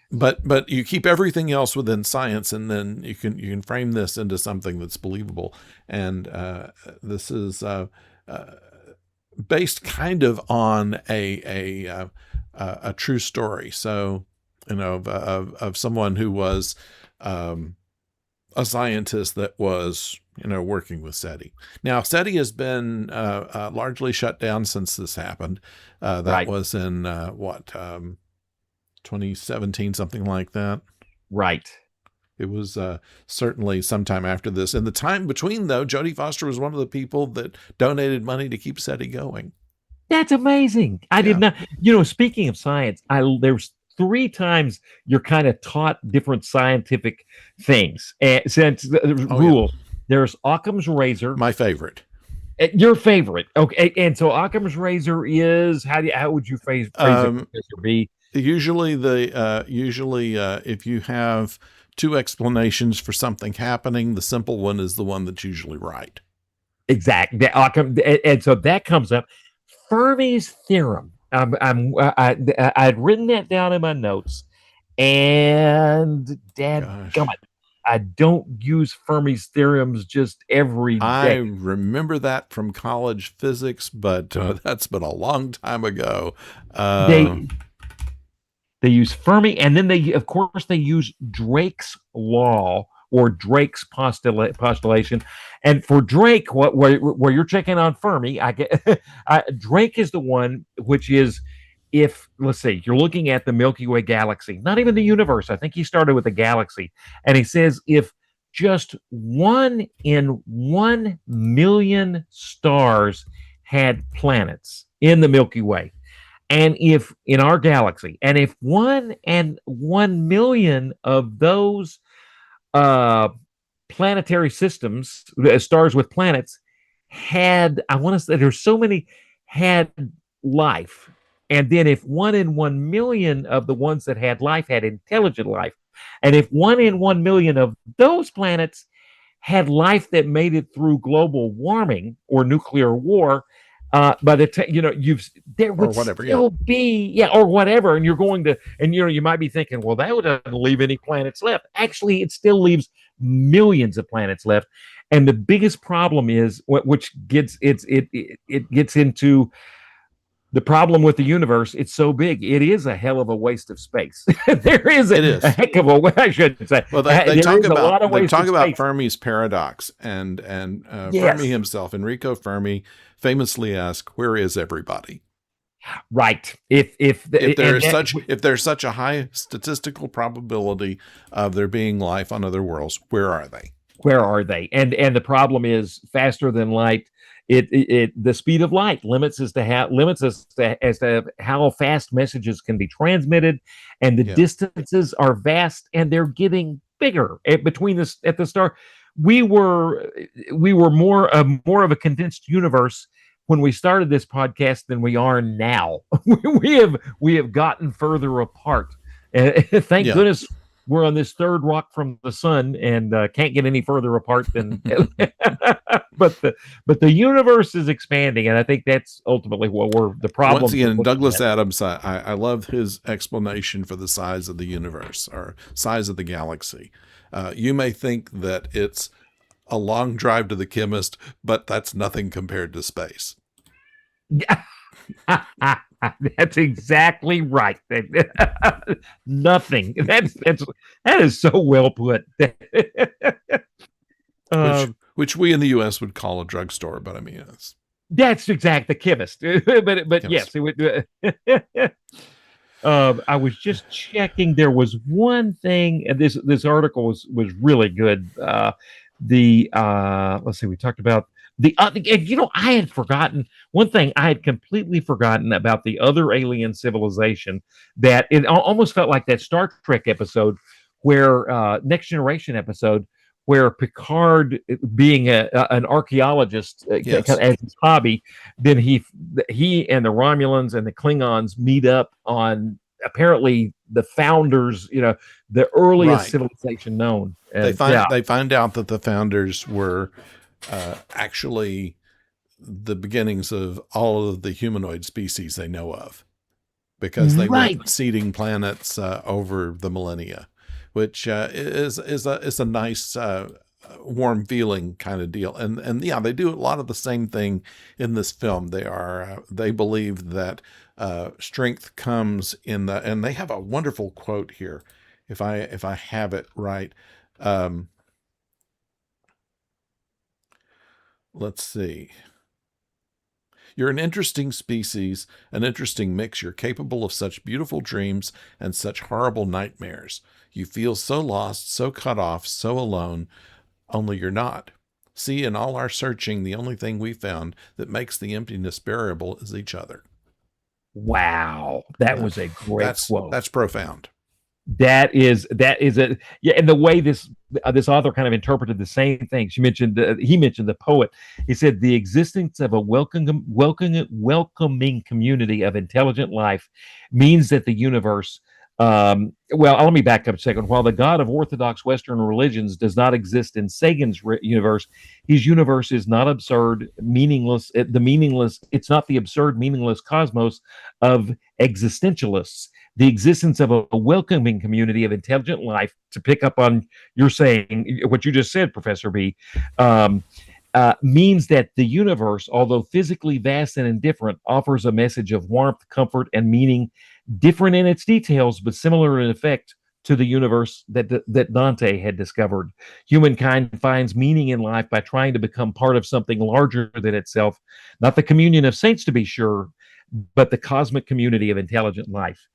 But you keep everything else within science, and then you can frame this into something that's believable. And this is based kind of on a true story. So of someone who was a scientist that was working with SETI. Now, SETI has been largely shut down since this happened. That was in 2017, something like that. Right. It was certainly sometime after this. In the time between, though, Jodie Foster was one of the people that donated money to keep SETI going. That's amazing. I did not. Speaking of science, there's 3 times you're kind of taught different scientific things and rules. There's Occam's razor. My favorite. Your favorite, okay? And so Occam's razor is how would you phrase it, Professor B? Usually, if you have two explanations for something happening, the simple one is the one that's usually right. Exactly. And so that comes up. Fermi's theorem. I'd written that down in my notes, and dadgummit, I don't use Fermi's theorems just every day. I remember that from college physics, but that's been a long time ago. They use Fermi, and then they, of course, they use Drake's law or Drake's postulation. And for Drake, where you're checking on Fermi, Drake is the one which is, if, let's say, you're looking at the Milky Way galaxy, not even the universe. I think he started with the galaxy. And he says if just 1 in 1 million stars had planets in the Milky Way, and if in our galaxy, and if 1 in 1 million of those planetary systems, stars with planets, had, I want to say, there's so many, had life. And then if 1 in 1 million of the ones that had life had intelligent life, and if 1 in 1 million of those planets had life that made it through global warming or nuclear war, by the time, there would still be, or whatever, and you're going to, and you might be thinking, well, that doesn't leave any planets left. Actually, it still leaves millions of planets left, and the biggest problem is, which gets it gets into the problem with the universe. It's so big, it is a hell of a waste of space. There is a heck of a way, I shouldn't say. Well, they talk about Fermi's paradox, and Fermi himself, Enrico Fermi, famously asked, "Where is everybody?" Right. If there's such a high statistical probability of there being life on other worlds, where are they? Where are they? And the problem is faster than light. The speed of light limits us to how fast messages can be transmitted, and the distances are vast, and they're getting bigger between us at the start. We were more of a condensed universe when we started this podcast than we are now. we have gotten further apart. Thank goodness we're on this third rock from the sun and can't get any further apart than. but the universe is expanding, and I think that's ultimately what the problem. Once again, Douglas Adams, I love his explanation for the size of the universe or size of the galaxy. You may think that it's a long drive to the chemist, but that's nothing compared to space. That's exactly right. Nothing. That is so well put. Which we in the U.S. would call a drugstore, but I mean, that's exact, the chemist. but chemist. Yes, it would. I was just checking. There was one thing, and this article was really good. Let's see, we talked about I had forgotten one thing. I had completely forgotten about the other alien civilization, that it almost felt like that Star Trek episode where Next Generation episode, where Picard, being an archaeologist as his hobby, then he and the Romulans and the Klingons meet up on apparently the founders, the earliest civilization known. They find out that the founders were actually the beginnings of all of the humanoid species they know of, because they went seeding planets over the millennia, which is a nice warm feeling kind of deal. And they do a lot of the same thing in this film. They believe that strength comes in and they have a wonderful quote here, if I have it right. Let's see. You're an interesting species, an interesting mix. You're capable of such beautiful dreams and such horrible nightmares. You feel so lost, so cut off, so alone, only you're not. See, in all our searching, the only thing we found that makes the emptiness bearable is each other. Wow. That was a great quote. That's profound. That is and the way this this author kind of interpreted the same thing. He mentioned the poet. He said the existence of a welcoming community of intelligent life means that the universe. Well, let me back up a second. While the God of Orthodox Western religions does not exist in Sagan's universe, his universe is not absurd, meaningless. It's not the absurd, meaningless cosmos of existentialists. The existence of a welcoming community of intelligent life, to pick up on your saying, what you just said, Professor B, means that the universe, although physically vast and indifferent, offers a message of warmth, comfort, and meaning, different in its details, but similar in effect to the universe that Dante had discovered. Humankind finds meaning in life by trying to become part of something larger than itself, not the communion of saints, to be sure, but the cosmic community of intelligent life.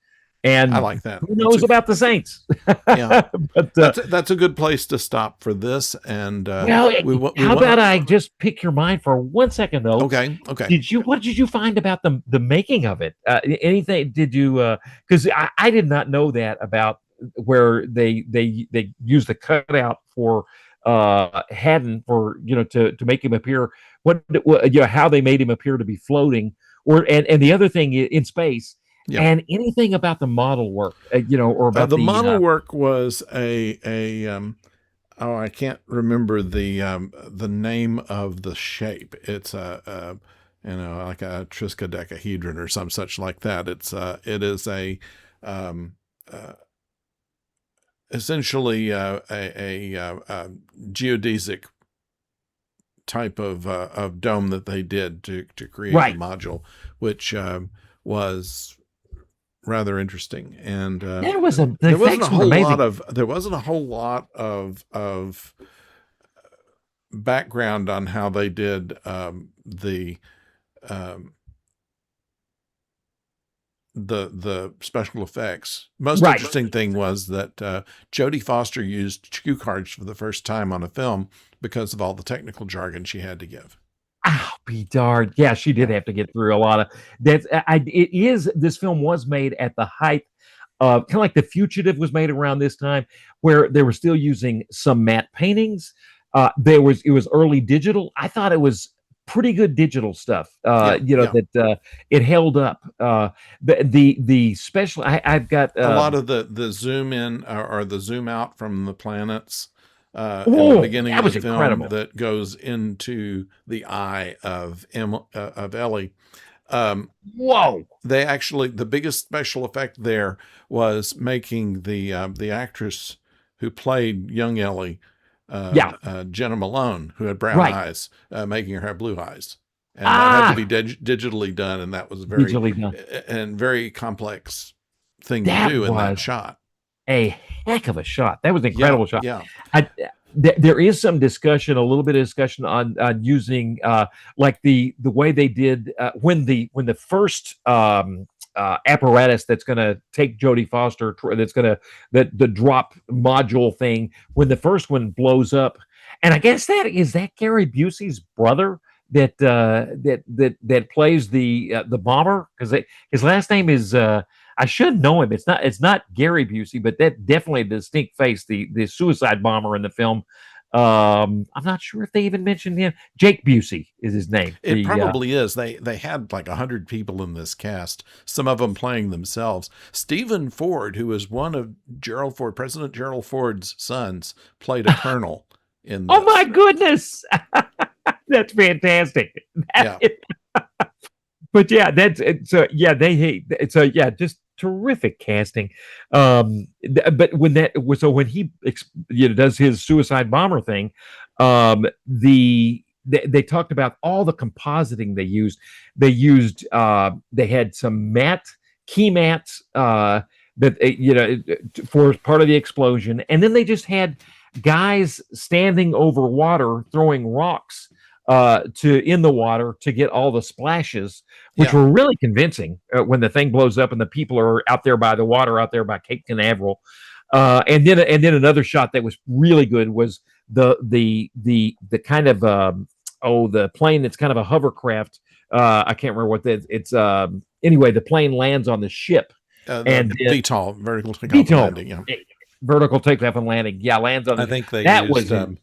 And I like that. Who knows about the saints? Yeah, but that's a good place to stop for this. And how about I just pick your mind for 1 second, though? Okay. What did you find about the making of it? Anything? Did you? Because I did not know that about where they used the cutout for Haddon for to make him appear. How they made him appear to be floating, and the other thing in space. Yeah. And anything about the model work, or about the model work was I can't remember the name of the shape. It's like a triskaidekahedron or some such like that. It is essentially a geodesic type of dome that they did to create the module, which was rather interesting. And there wasn't a whole lot of background on how they did the special effects. Most interesting thing was that Jodie Foster used cue cards for the first time on a film because of all the technical jargon she had to give. I'll be darned. Yeah, she did have to get through a lot of that. This film was made at the height of kind of like The Fugitive was made around this time, where they were still using some matte paintings. It was early digital. I thought it was pretty good digital stuff. That it held up. The special. I've got a lot of the zoom in or the zoom out from the planets. In the beginning of the film, incredible. That goes into the eye of Ellie. Whoa! They actually, the biggest special effect there was making the actress who played young Ellie, Jenna Malone, who had brown eyes, making her have blue eyes, and that had to be digitally done, and that was very complex thing to do in that shot. A heck of a shot. That was an incredible shot. Yeah. There is some discussion, a little bit of discussion on using like the way they did when the first apparatus that's going to take Jodie Foster, that's going to the drop module thing, when the first one blows up, and I guess that Gary Busey's brother that plays the bomber, because his last name is. I should know him. It's not Gary Busey, but that definitely a distinct face, the suicide bomber in the film. I'm not sure if they even mentioned him. Jake Busey is his name. It probably is. They had like 100 people in this cast, some of them playing themselves. Stephen Ford, who is one of President Gerald Ford's sons, played a colonel in this. Oh my goodness. That's fantastic. But yeah, just terrific casting. But when he does his suicide bomber thing, they talked about all the compositing they used. They had some key mats that for part of the explosion, and then they just had guys standing over water throwing rocks in the water to get all the splashes, which were really convincing when the thing blows up and the people are out there by the water, out there by Cape Canaveral. And then another shot that was really good was the kind of the plane that's kind of a hovercraft. I can't remember what that it's. Anyway, the plane lands on the ship. VTOL, vertical takeoff landing. Yeah. Vertical takeoff and landing. Yeah, lands on I the. think they That used was in,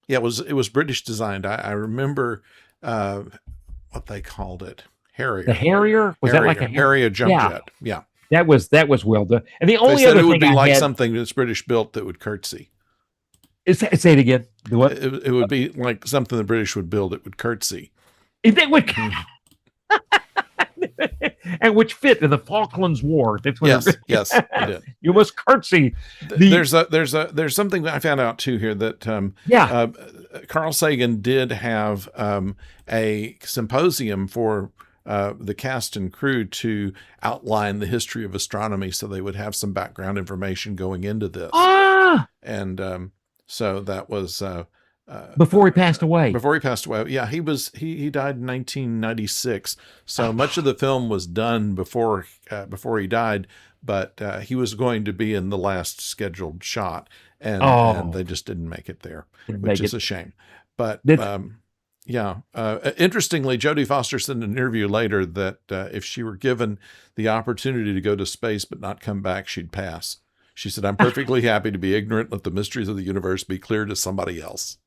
yeah, it was British designed. I remember uh, what they called it. the Harrier. Harrier. Was that like a Harrier? Harrier jump Yeah, jet. Yeah. that was well done. And the They only said other it would thing be I like had something that's British built that would curtsy. is say it again. The what? It would be like something the British would build. It would curtsy. That would, and which fit in the Falklands War. That's what. Yes, yes, it did. You must curtsy. There's something that I found out too here that Yeah. Carl Sagan did have a symposium for the cast and crew to outline the history of astronomy, so they would have some background information going into this. And so that was Before he passed away. before he passed away. Yeah, he died in 1996. So much of the film was done before he died, but he was going to be in the last scheduled shot, and they just didn't make it there, which is a shame. But yeah, interestingly, Jodie Foster said in an interview later that if she were given the opportunity to go to space but not come back, she'd pass. She said, "I'm perfectly happy to be ignorant, let the mysteries of the universe be clear to somebody else."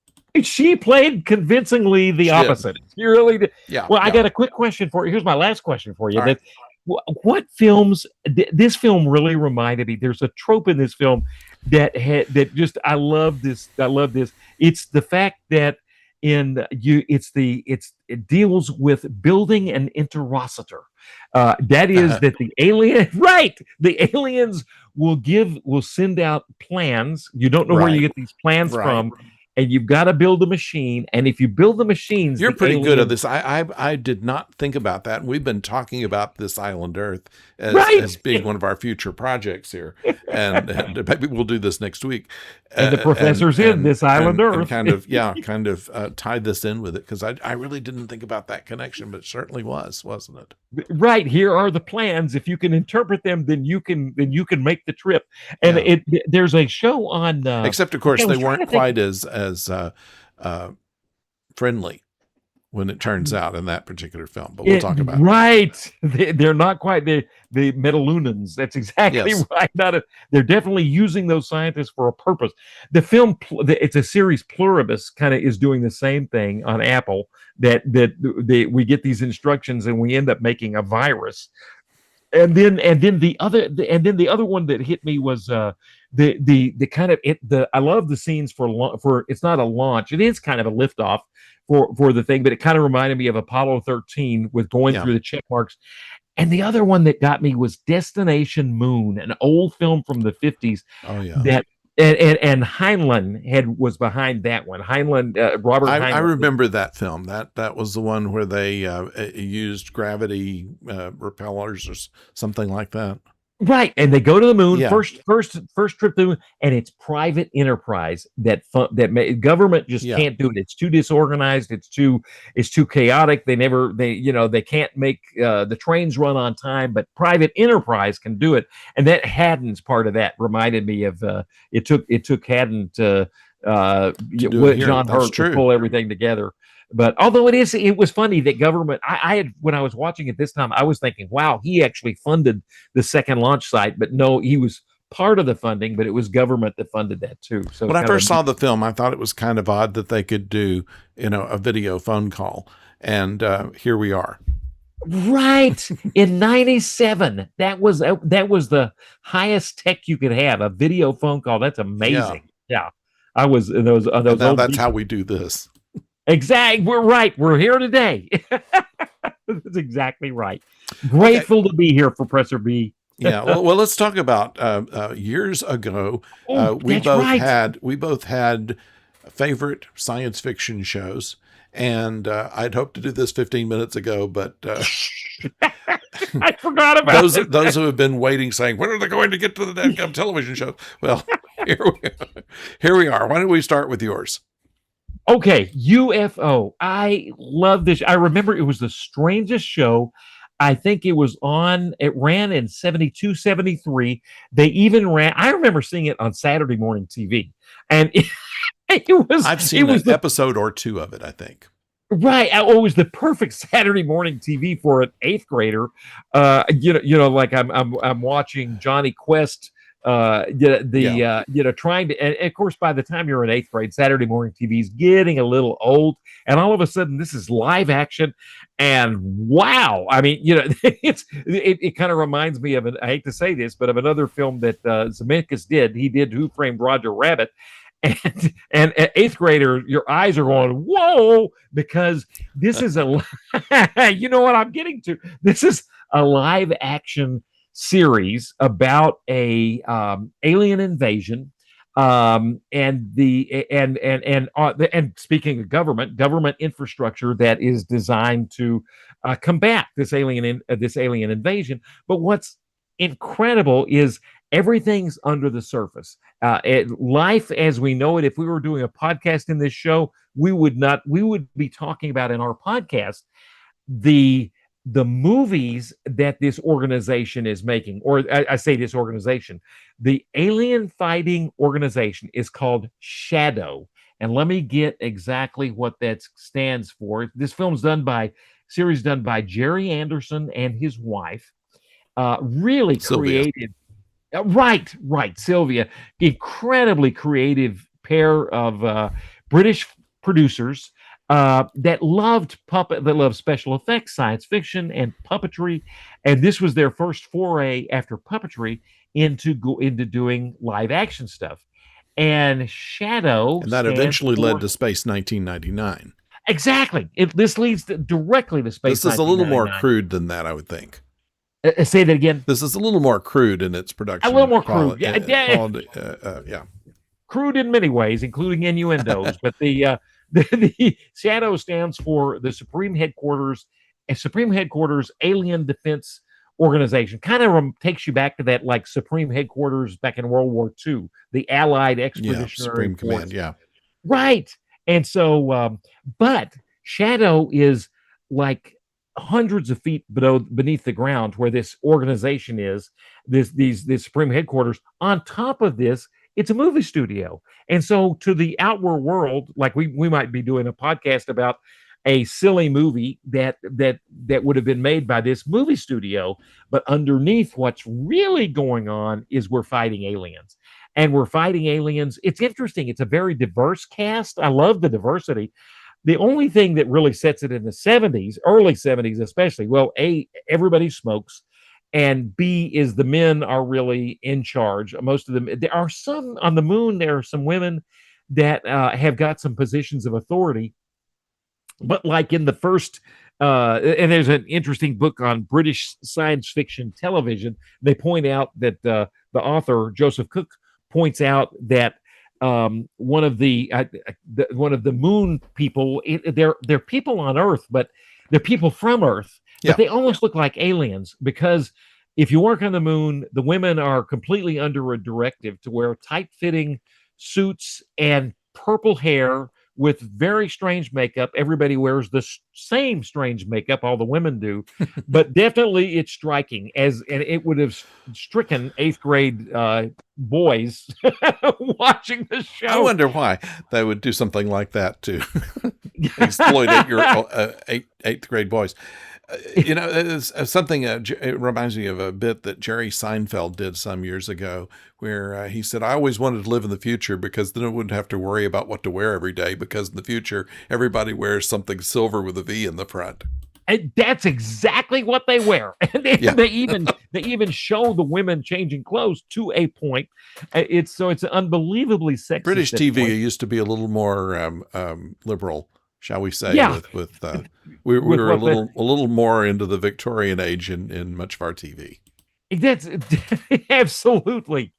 She played convincingly the opposite. She really did. Yeah. Well, I got a quick question for you. Here's my last question for you. All right. What films? This film really reminded me. There's a trope in this film that I love this. I love this. It's the fact that it deals with building an interocitor. That is that the alien, right? The aliens will send out plans. You don't know where you get these plans from. And you've got to build a machine. And if you build the machines, you're pretty good at this. I did not think about that. And we've been talking about this Island Earth as being one of our future projects here. And maybe we'll do this next week. And the professor's in this Island Earth. And kind of tie this in with it, because I really didn't think about that connection, but it certainly wasn't it? Right. Here are the plans. If you can interpret them, then you can make the trip. And there's a show on. Except, of course, they weren't quite as friendly when it turns out in that particular film, but we'll talk about it. They're not quite the Metalunans. That's exactly right. They're definitely using those scientists for a purpose. The film, it's a series Pluribus, kind of is doing the same thing on Apple. That we get these instructions and we end up making a virus. And then the other one that hit me was the kind of I love the scenes for it's not a launch, it is kind of a liftoff for the thing, but it kind of reminded me of Apollo 13 with going through the check marks. And the other one that got me was Destination Moon, an old film from the 50s. Oh yeah. That and Heinlein was behind that one. Robert Heinlein. I remember that film. That was the one where they used gravity repellers or something like that. Right, and they go to the moon first trip to the moon, and it's private enterprise that government just can't do it. It's too disorganized. It's too chaotic. They can't make the trains run on time, but private enterprise can do it. And that Haddon's part of that reminded me of it took Haddon to John Hurt to pull everything together. But although it was funny that government, I had, when I was watching it this time, I was thinking, wow, he actually funded the second launch site. But no, he was part of the funding, but it was government that funded that too. So when I first saw the film, I thought it was kind of odd that they could do, a video phone call. And here we are. Right. In 97, that was the highest tech you could have, a video phone call. That's amazing. Yeah. I was in those now that's how we do this. Exactly. We're right. We're here today. That's exactly right. Grateful to be here, Professor B. Yeah. Well, let's talk about years ago. We both had favorite science fiction shows, and I'd hoped to do this 15 minutes ago, but I forgot about those who have been waiting, saying, "When are they going to get to the damn television show?" Well, here we are. Why don't we start with yours? Okay, UFO. I love this. I remember it was the strangest show. I think it ran in 72, 73. They even I remember seeing it on Saturday morning TV. And it was. I've seen an episode or two of it, I think. Right. Oh, it was the perfect Saturday morning TV for an eighth grader. Like I'm watching Johnny Quest. Yeah. Trying to, and of course, by the time you're in eighth grade, Saturday morning TV is getting a little old, and all of a sudden, this is live action, and wow! I mean, it kind of reminds me of I hate to say this, but of another film that Zemeckis did. He did Who Framed Roger Rabbit, and eighth grader, your eyes are going whoa, because this is a you know what I'm getting to. This is a live action series about a alien invasion, and speaking of government infrastructure that is designed to combat this alien invasion. But what's incredible is everything's under the surface. Life as we know it, if we were doing a podcast in this show, we would be talking about in our podcast the movies that this organization is making. Or I say this organization, the alien fighting organization is called Shadow. And let me get exactly what that stands for. This series done by Jerry Anderson and his wife. Really Sylvia. creative. Right, Sylvia. Incredibly creative pair of British producers that loved special effects, science fiction, and puppetry. And this was their first foray after puppetry into doing live action stuff. And Shadow, and that eventually led to Space 1999. Exactly. This leads directly to Space. This is a little more crude than that, I would think. Say that again. This is a little more crude in its production. A little more crude, yeah. Crude in many ways, including innuendos. But the Shadow stands for the Supreme Headquarters Alien Defense Organization. Kind of takes you back to that, like Supreme Headquarters back in World War II, the Allied Expeditionary Supreme Force. Command. Yeah, right. And so, but Shadow is like hundreds of feet beneath the ground where this organization is, this Supreme Headquarters. On top of this, it's a movie studio. And so to the outward world, like we might be doing a podcast about a silly movie that would have been made by this movie studio, but underneath what's really going on is we're fighting aliens. And we're fighting aliens. It's interesting. It's a very diverse cast. I love the diversity. The only thing that really sets it in the 70s, early 70s especially, well, A, everybody smokes, and B, is the men are really in charge. Most of them, there are some on the moon, there are some women that have got some positions of authority. But like in the first, and there's an interesting book on British science fiction television, they point out that the author, Joseph Cook, points out that one of the moon people, they're people on Earth, but they're people from Earth, but they almost look like aliens, because if you work on the moon, the women are completely under a directive to wear tight-fitting suits and purple hair with very strange makeup. Everybody wears the same strange makeup, all the women do, but definitely it's striking, and it would have stricken eighth grade boys watching the show. I wonder why they would do something like that to exploit eighth grade boys. It's something, it reminds me of a bit that Jerry Seinfeld did some years ago, where he said, I always wanted to live in the future because then I wouldn't have to worry about what to wear every day, because in the future, everybody wears something silver with a V in the front. And that's exactly what they wear. And they even show the women changing clothes to a point. It's unbelievably sexist. British TV used to be a little more liberal, shall we say? We were a little more into the Victorian age in much of our TV. That's absolutely.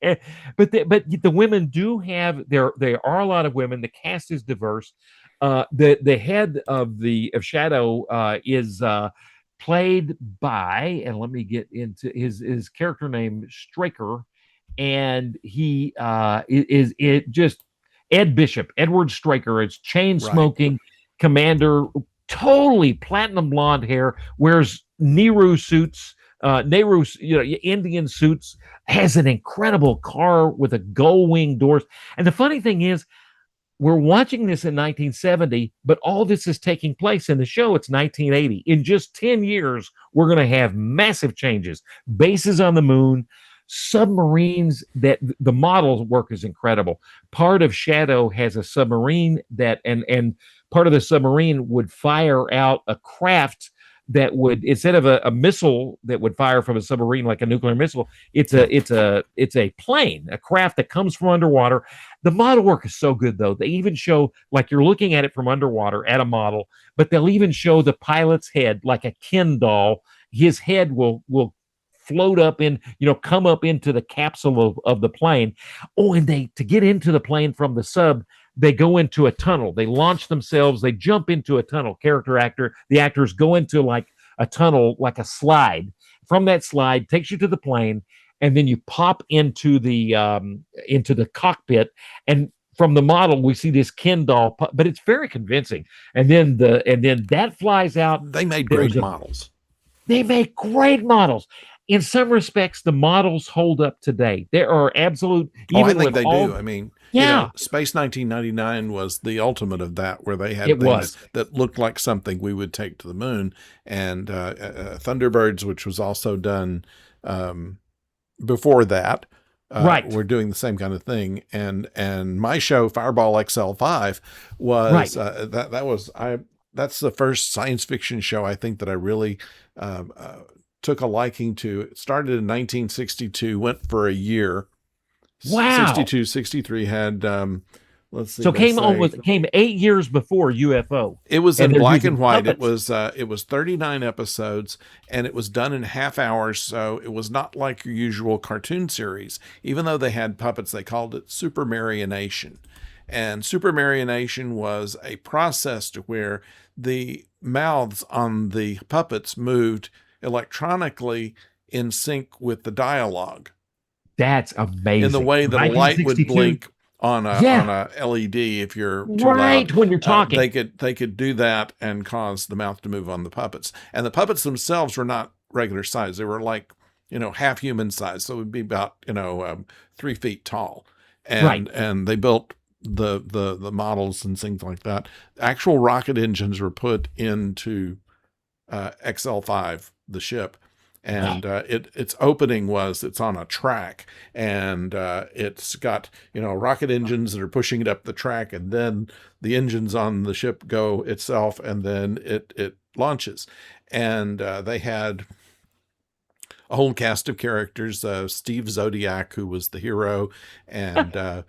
But the women do have there are a lot of women. The cast is diverse. The head of Shadow is played by, and let me get into his character name, Straker, and he is just Ed Bishop, Edward Straker. It's chain smoking commander, totally platinum blonde hair, wears Nehru suits. Indian suits, has an incredible car with a gull wing doors. And the funny thing is, we're watching this in 1970, but all this is taking place in the show. It's 1980. In just 10 years, we're going to have massive changes. Bases on the moon, submarines that the model work is incredible. Part of Shadow has a submarine and part of the submarine would fire out a craft that would, instead of a missile that would fire from a submarine like a nuclear missile, it's a plane, a craft that comes from underwater. The model work is so good though. They even show, like, you're looking at it from underwater at a model, but they'll even show the pilot's head like a Ken doll. His head will float up in, come up into the capsule of the plane. Oh, and to get into the plane from the sub, they go into a tunnel. They launch themselves. They jump into a tunnel. The actors go into like a tunnel, like a slide. From that slide, takes you to the plane, and then you pop into the cockpit. And from the model, we see this Ken doll, but it's very convincing. And then that flies out. They made great models. They make great models. In some respects, the models hold up today. There are absolute. I think they do. I mean, yeah. Space 1999 was the ultimate of that, where they had things that looked like something we would take to the moon. And Thunderbirds, which was also done before that, we're doing the same kind of thing. And my show, Fireball XL5, was that's the first science fiction show I think that I really took a liking to. It started in 1962, went for a year. Wow. 62, 63 had, let's see. So came 8 years before UFO. It was in black and white. Puppets. It was 39 episodes, and it was done in half hours. So it was not like your usual cartoon series. Even though they had puppets, they called it supermarionation. And supermarionation was a process to where the mouths on the puppets moved electronically in sync with the dialogue. That's amazing. In the way that a light would blink on a LED if you're too loud. When you're talking. They could do that and cause the mouth to move on the puppets. And the puppets themselves were not regular size. They were like, half human size. So it would be about, 3 feet tall. And they built the models and things like that. Actual rocket engines were put into XL5, the ship. And its opening it's on a track, and it's got, rocket engines that are pushing it up the track, and then the engines on the ship go itself, and then it launches. And they had a whole cast of characters, Steve Zodiac, who was the hero, and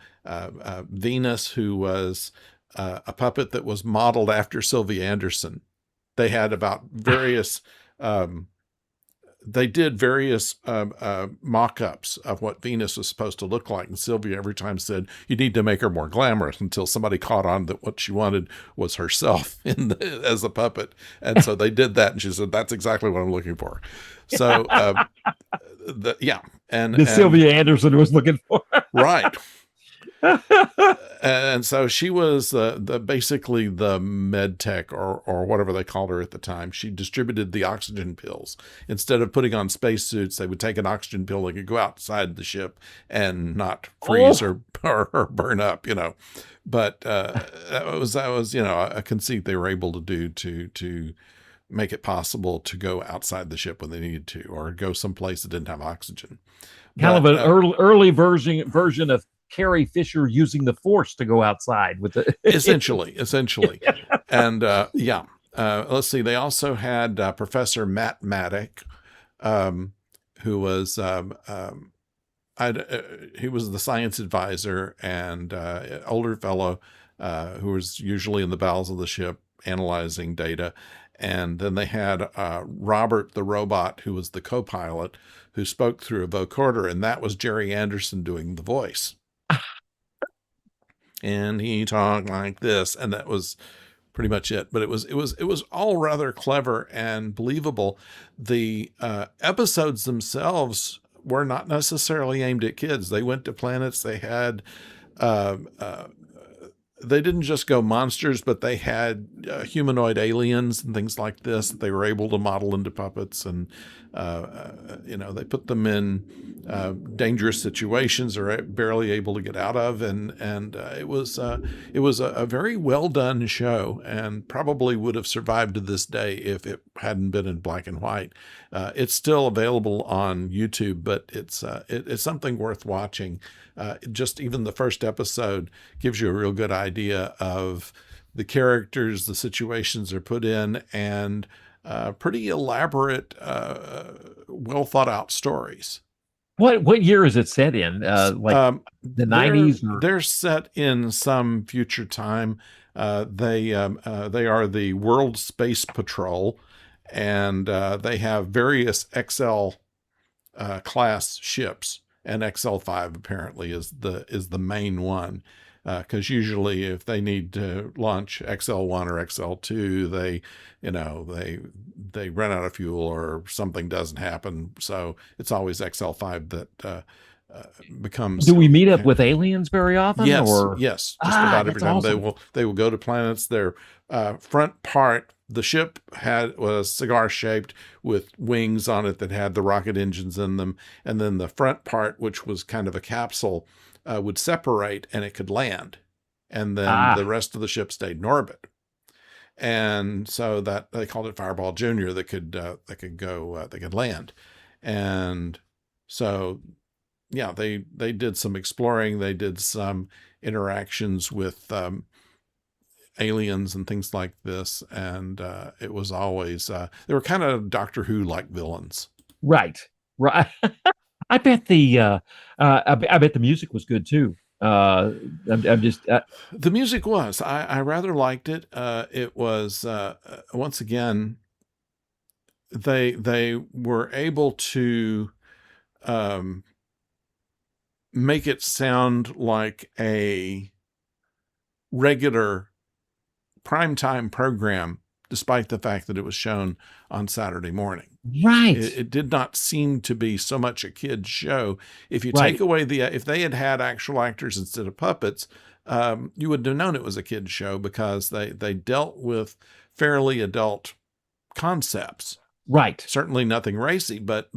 Venus, who was a puppet that was modeled after Sylvia Anderson. They had about various... they did various mock-ups of what Venus was supposed to look like. And Sylvia every time said, you need to make her more glamorous, until somebody caught on that what she wanted was herself as a puppet. And so they did that. And she said, that's exactly what I'm looking for. So, And Sylvia Anderson was looking for. Right. And so she was basically the med tech or whatever they called her at the time. She distributed the oxygen pills. Instead of putting on spacesuits, they would take an oxygen pill. They could go outside the ship and not freeze or burn up, But that was a conceit they were able to do to make it possible to go outside the ship when they needed to, or go someplace that didn't have oxygen. Kind of an early version of Carrie Fisher using the Force to go outside with the essentially. And let's see. They also had Professor Matt Maddock, who was he was the science advisor, and older fellow who was usually in the bowels of the ship analyzing data. And then they had Robert the robot, who was the co-pilot, who spoke through a vocoder, and that was Jerry Anderson doing the voice. And he talked like this, and that was pretty much it. But it was all rather clever and believable. The episodes themselves were not necessarily aimed at kids. They went to planets. They had they didn't just go monsters, but they had humanoid aliens and things like this that they were able to model into puppets, and they put them in dangerous situations or barely able to get out of, and it was a very well done show, and probably would have survived to this day if it hadn't been in black and white. It's still available on YouTube, but it's something worth watching. Just even the first episode gives you a real good idea of the characters, the situations they're put in, and pretty elaborate, well thought out stories. What year is it set in? The 90s? They're set in some future time. They are the World Space Patrol, and they have various XL class ships. And XL5 apparently is the main one, because usually if they need to launch XL1 or XL2, they run out of fuel or something doesn't happen. So it's always XL5 that becomes. Do we meet up with aliens very often? Yes, yes, just about every time. Awesome. They will go to planets. Their front part. The ship was cigar shaped with wings on it that had the rocket engines in them. And then the front part, which was kind of a capsule, would separate and it could land. And then the rest of the ship stayed in orbit. And so that they called it Fireball Junior that could land. And so, yeah, they did some exploring. They did some interactions with, aliens and things like this, and it was always they were kind of Doctor Who like villains. Right. I bet the music was good too. I'm just the music was. I rather liked it. It was once again they were able to make it sound like a regular primetime program, despite the fact that it was shown on Saturday morning. Right. It did not seem to be so much a kid's show. If you take away if they had actual actors instead of puppets, you would have known it was a kid's show, because they dealt with fairly adult concepts. Right. Certainly nothing racy, but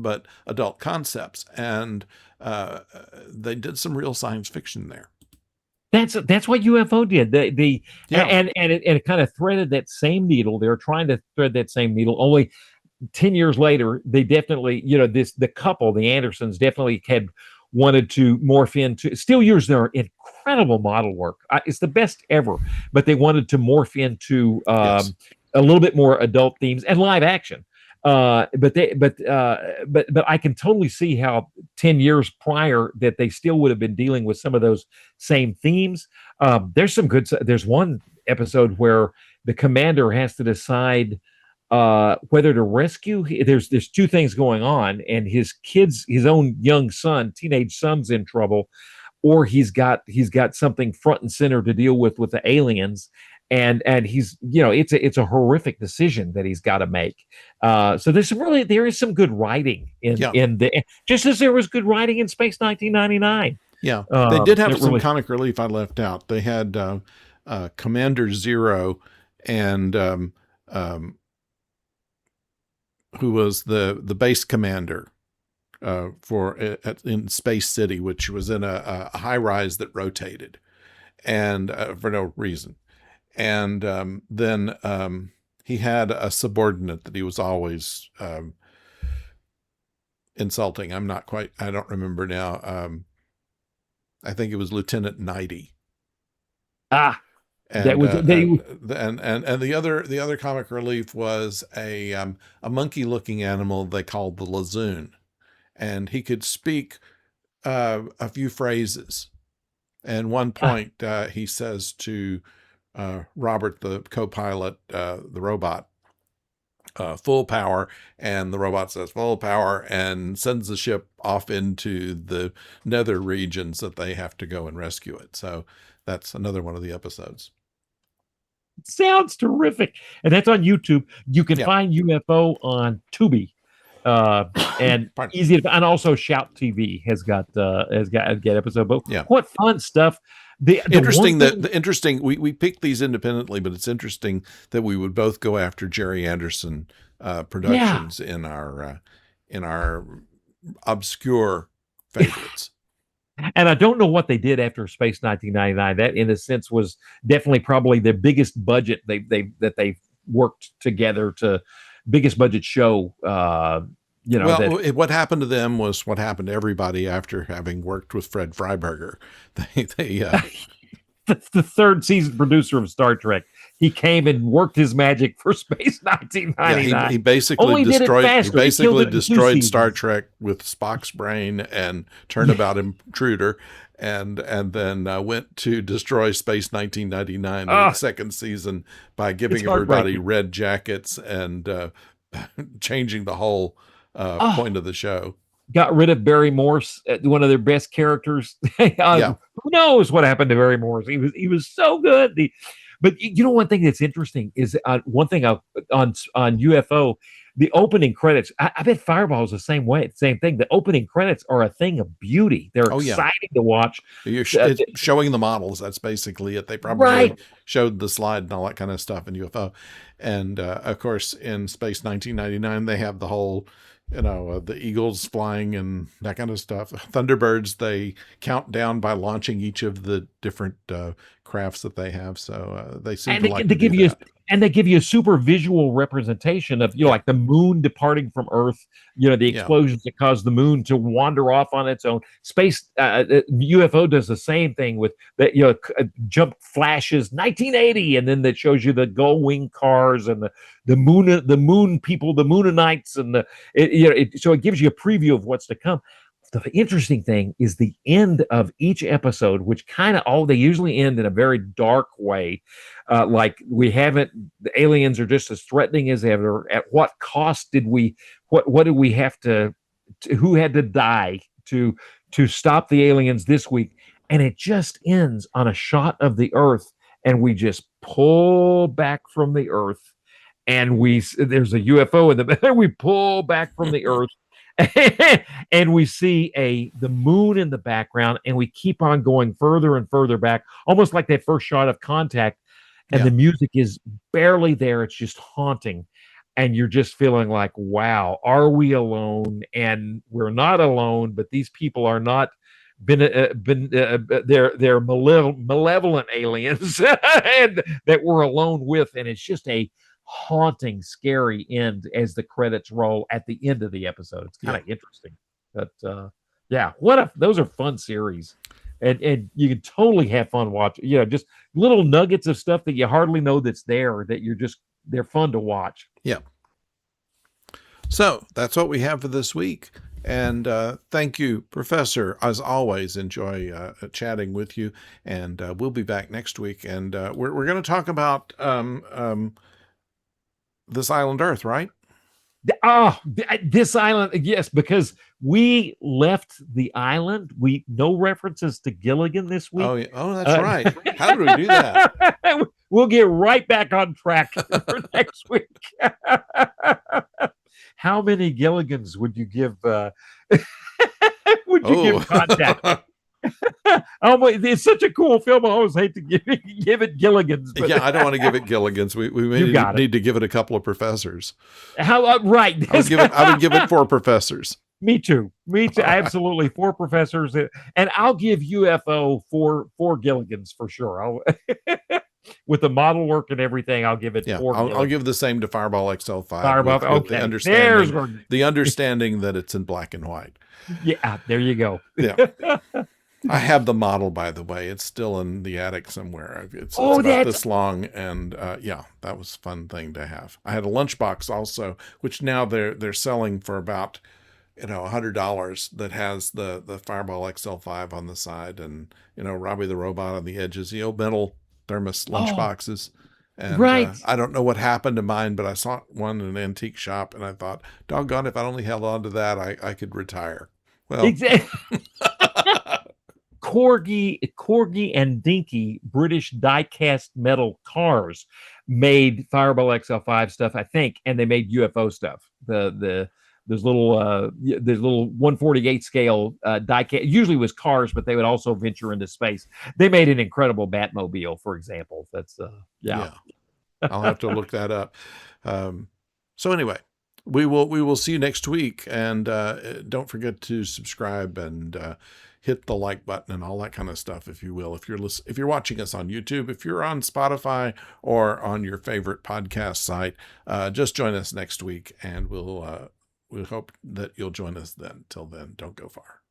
adult concepts. And they did some real science fiction there. That's what UFO did. And it kind of threaded that same needle. They were trying to thread that same needle. Only 10 years later, they definitely, the couple, the Andersons, definitely had wanted to morph into, still use their incredible model work. It's the best ever, but they wanted to morph into a little bit more adult themes and live action. But I can totally see how 10 years prior that they still would have been dealing with some of those same themes. There's one episode where the commander has to decide whether to rescue. There's two things going on, and his own young son, teenage son's in trouble, or he's got something front and center to deal with the aliens. And he's, it's a horrific decision that he's got to make. So there is some good writing in the, just as there was good writing in Space 1999. Yeah, they did have some comic relief I left out. They had Commander Zero, and who was the base commander in Space City, which was in a high rise that rotated, and for no reason. And then he had a subordinate that he was always insulting. I don't remember now. I think it was Lieutenant Nighty. And that was and the other comic relief was a monkey-looking animal they called the Lazoon, and he could speak a few phrases. And one point he says to Robert, the co-pilot, the robot, full power, and the robot says full power and sends the ship off into the nether regions that they have to go and rescue it. So that's another one of the episodes. Sounds terrific. And that's on YouTube. You can find UFO on Tubi. And easy to, and also Shout TV has got episode. But what fun stuff Interesting one thing, the interesting we picked these independently, but it's interesting that we would both go after Jerry Anderson yeah. productions in our obscure favorites. And I don't know what they did after Space 1999. That, in a sense, was definitely probably the biggest budget they worked together to biggest budget show. Well, what happened to them was what happened to everybody after having worked with Fred Freiberger. They The third season producer of Star Trek. He came and worked his magic for Space 1999. Yeah, he basically Only destroyed. Did it faster. He basically He destroyed Star Trek with Spock's brain and Turnabout Intruder, and then went to destroy Space 1999 in its second season by giving everybody red jackets and changing the whole point of the show. Got rid of Barry Morse, one of their best characters. Who knows what happened to Barry Morse? He was so good. But one thing that's interesting is one thing on UFO, the opening credits. I bet Fireball is the same way. Same thing. The opening credits are a thing of beauty. They're exciting to watch. It's showing the models. That's basically it. They probably showed the slide and all that kind of stuff in UFO, and of course in Space 1999 they have the whole. The Eagles flying and that kind of stuff. Thunderbirds, they count down by launching each of the different crafts that they have. So they seem to like to give you, and they give you a super visual representation of, like the moon departing from Earth, the explosions that cause the moon to wander off on its own. Space UFO does the same thing with that, jump flashes 1980, and then that shows you the gull wing cars and the moon people, the Moonanites, and so it gives you a preview of what's to come. The interesting thing is the end of each episode, which they usually end in a very dark way. Like the aliens are just as threatening as ever. At what cost did what did we have who had to die to stop the aliens this week? And it just ends on a shot of the Earth, and we just pull back from the Earth, and there's a UFO in the back. We pull back from the Earth. And we see the moon in the background, and we keep on going further and further back, almost like that first shot of Contact, and the music is barely there. It's just haunting, and you're just feeling like, wow, are we alone? And we're not alone, but these people are not they're malevolent aliens and that we're alone with, and it's just a haunting, scary end as the credits roll at the end of the episode. It's kind of interesting. But those are fun series. And you can totally have fun watching, just little nuggets of stuff that you hardly know that's there, that they're fun to watch. Yeah. So that's what we have for this week. And thank you, Professor. As always, enjoy chatting with you. And we'll be back next week. And we're going to talk about This Island Earth, right? This island, yes, because we left the island. No references to Gilligan this week. Oh, that's right. How did we do that? We'll get right back on track for next week. How many Gilligans would you give? Give Contact? It's such a cool film. I always hate to give it Gilligan's. But I don't want to give it Gilligan's. We need to give it a couple of professors. How right? I would give it 4 professors. Me too. Absolutely 4 professors, and I'll give UFO 4 Gilligan's for sure. With the model work and everything, I'll give it 4. I'll give the same to Fireball XL5. Fireball, okay. The understanding that it's in black and white. Yeah, there you go. Yeah. I have the model, by the way. It's still in the attic somewhere. It's about this long, and that was a fun thing to have. I had a lunchbox also, which now they're selling for about $100, that has the Fireball XL5 on the side, and Robbie the Robot on the edges, the old metal thermos lunchboxes. And I don't know what happened to mine, but I saw one in an antique shop, and I thought, doggone, if I only held on to that, I could retire. Well, exactly. Corgi and Dinky British die-cast metal cars made Fireball XL5 stuff, I think, and they made UFO stuff. The there's little 1/48 scale die cast. Usually was cars, but they would also venture into space. They made an incredible Batmobile, for example. That's yeah. I'll have to look that up. So anyway, we will see you next week, and don't forget to subscribe and hit the like button and all that kind of stuff, if you will. If you're watching us on YouTube, if you're on Spotify or on your favorite podcast site, just join us next week, and we hope that you'll join us then. Till then, don't go far.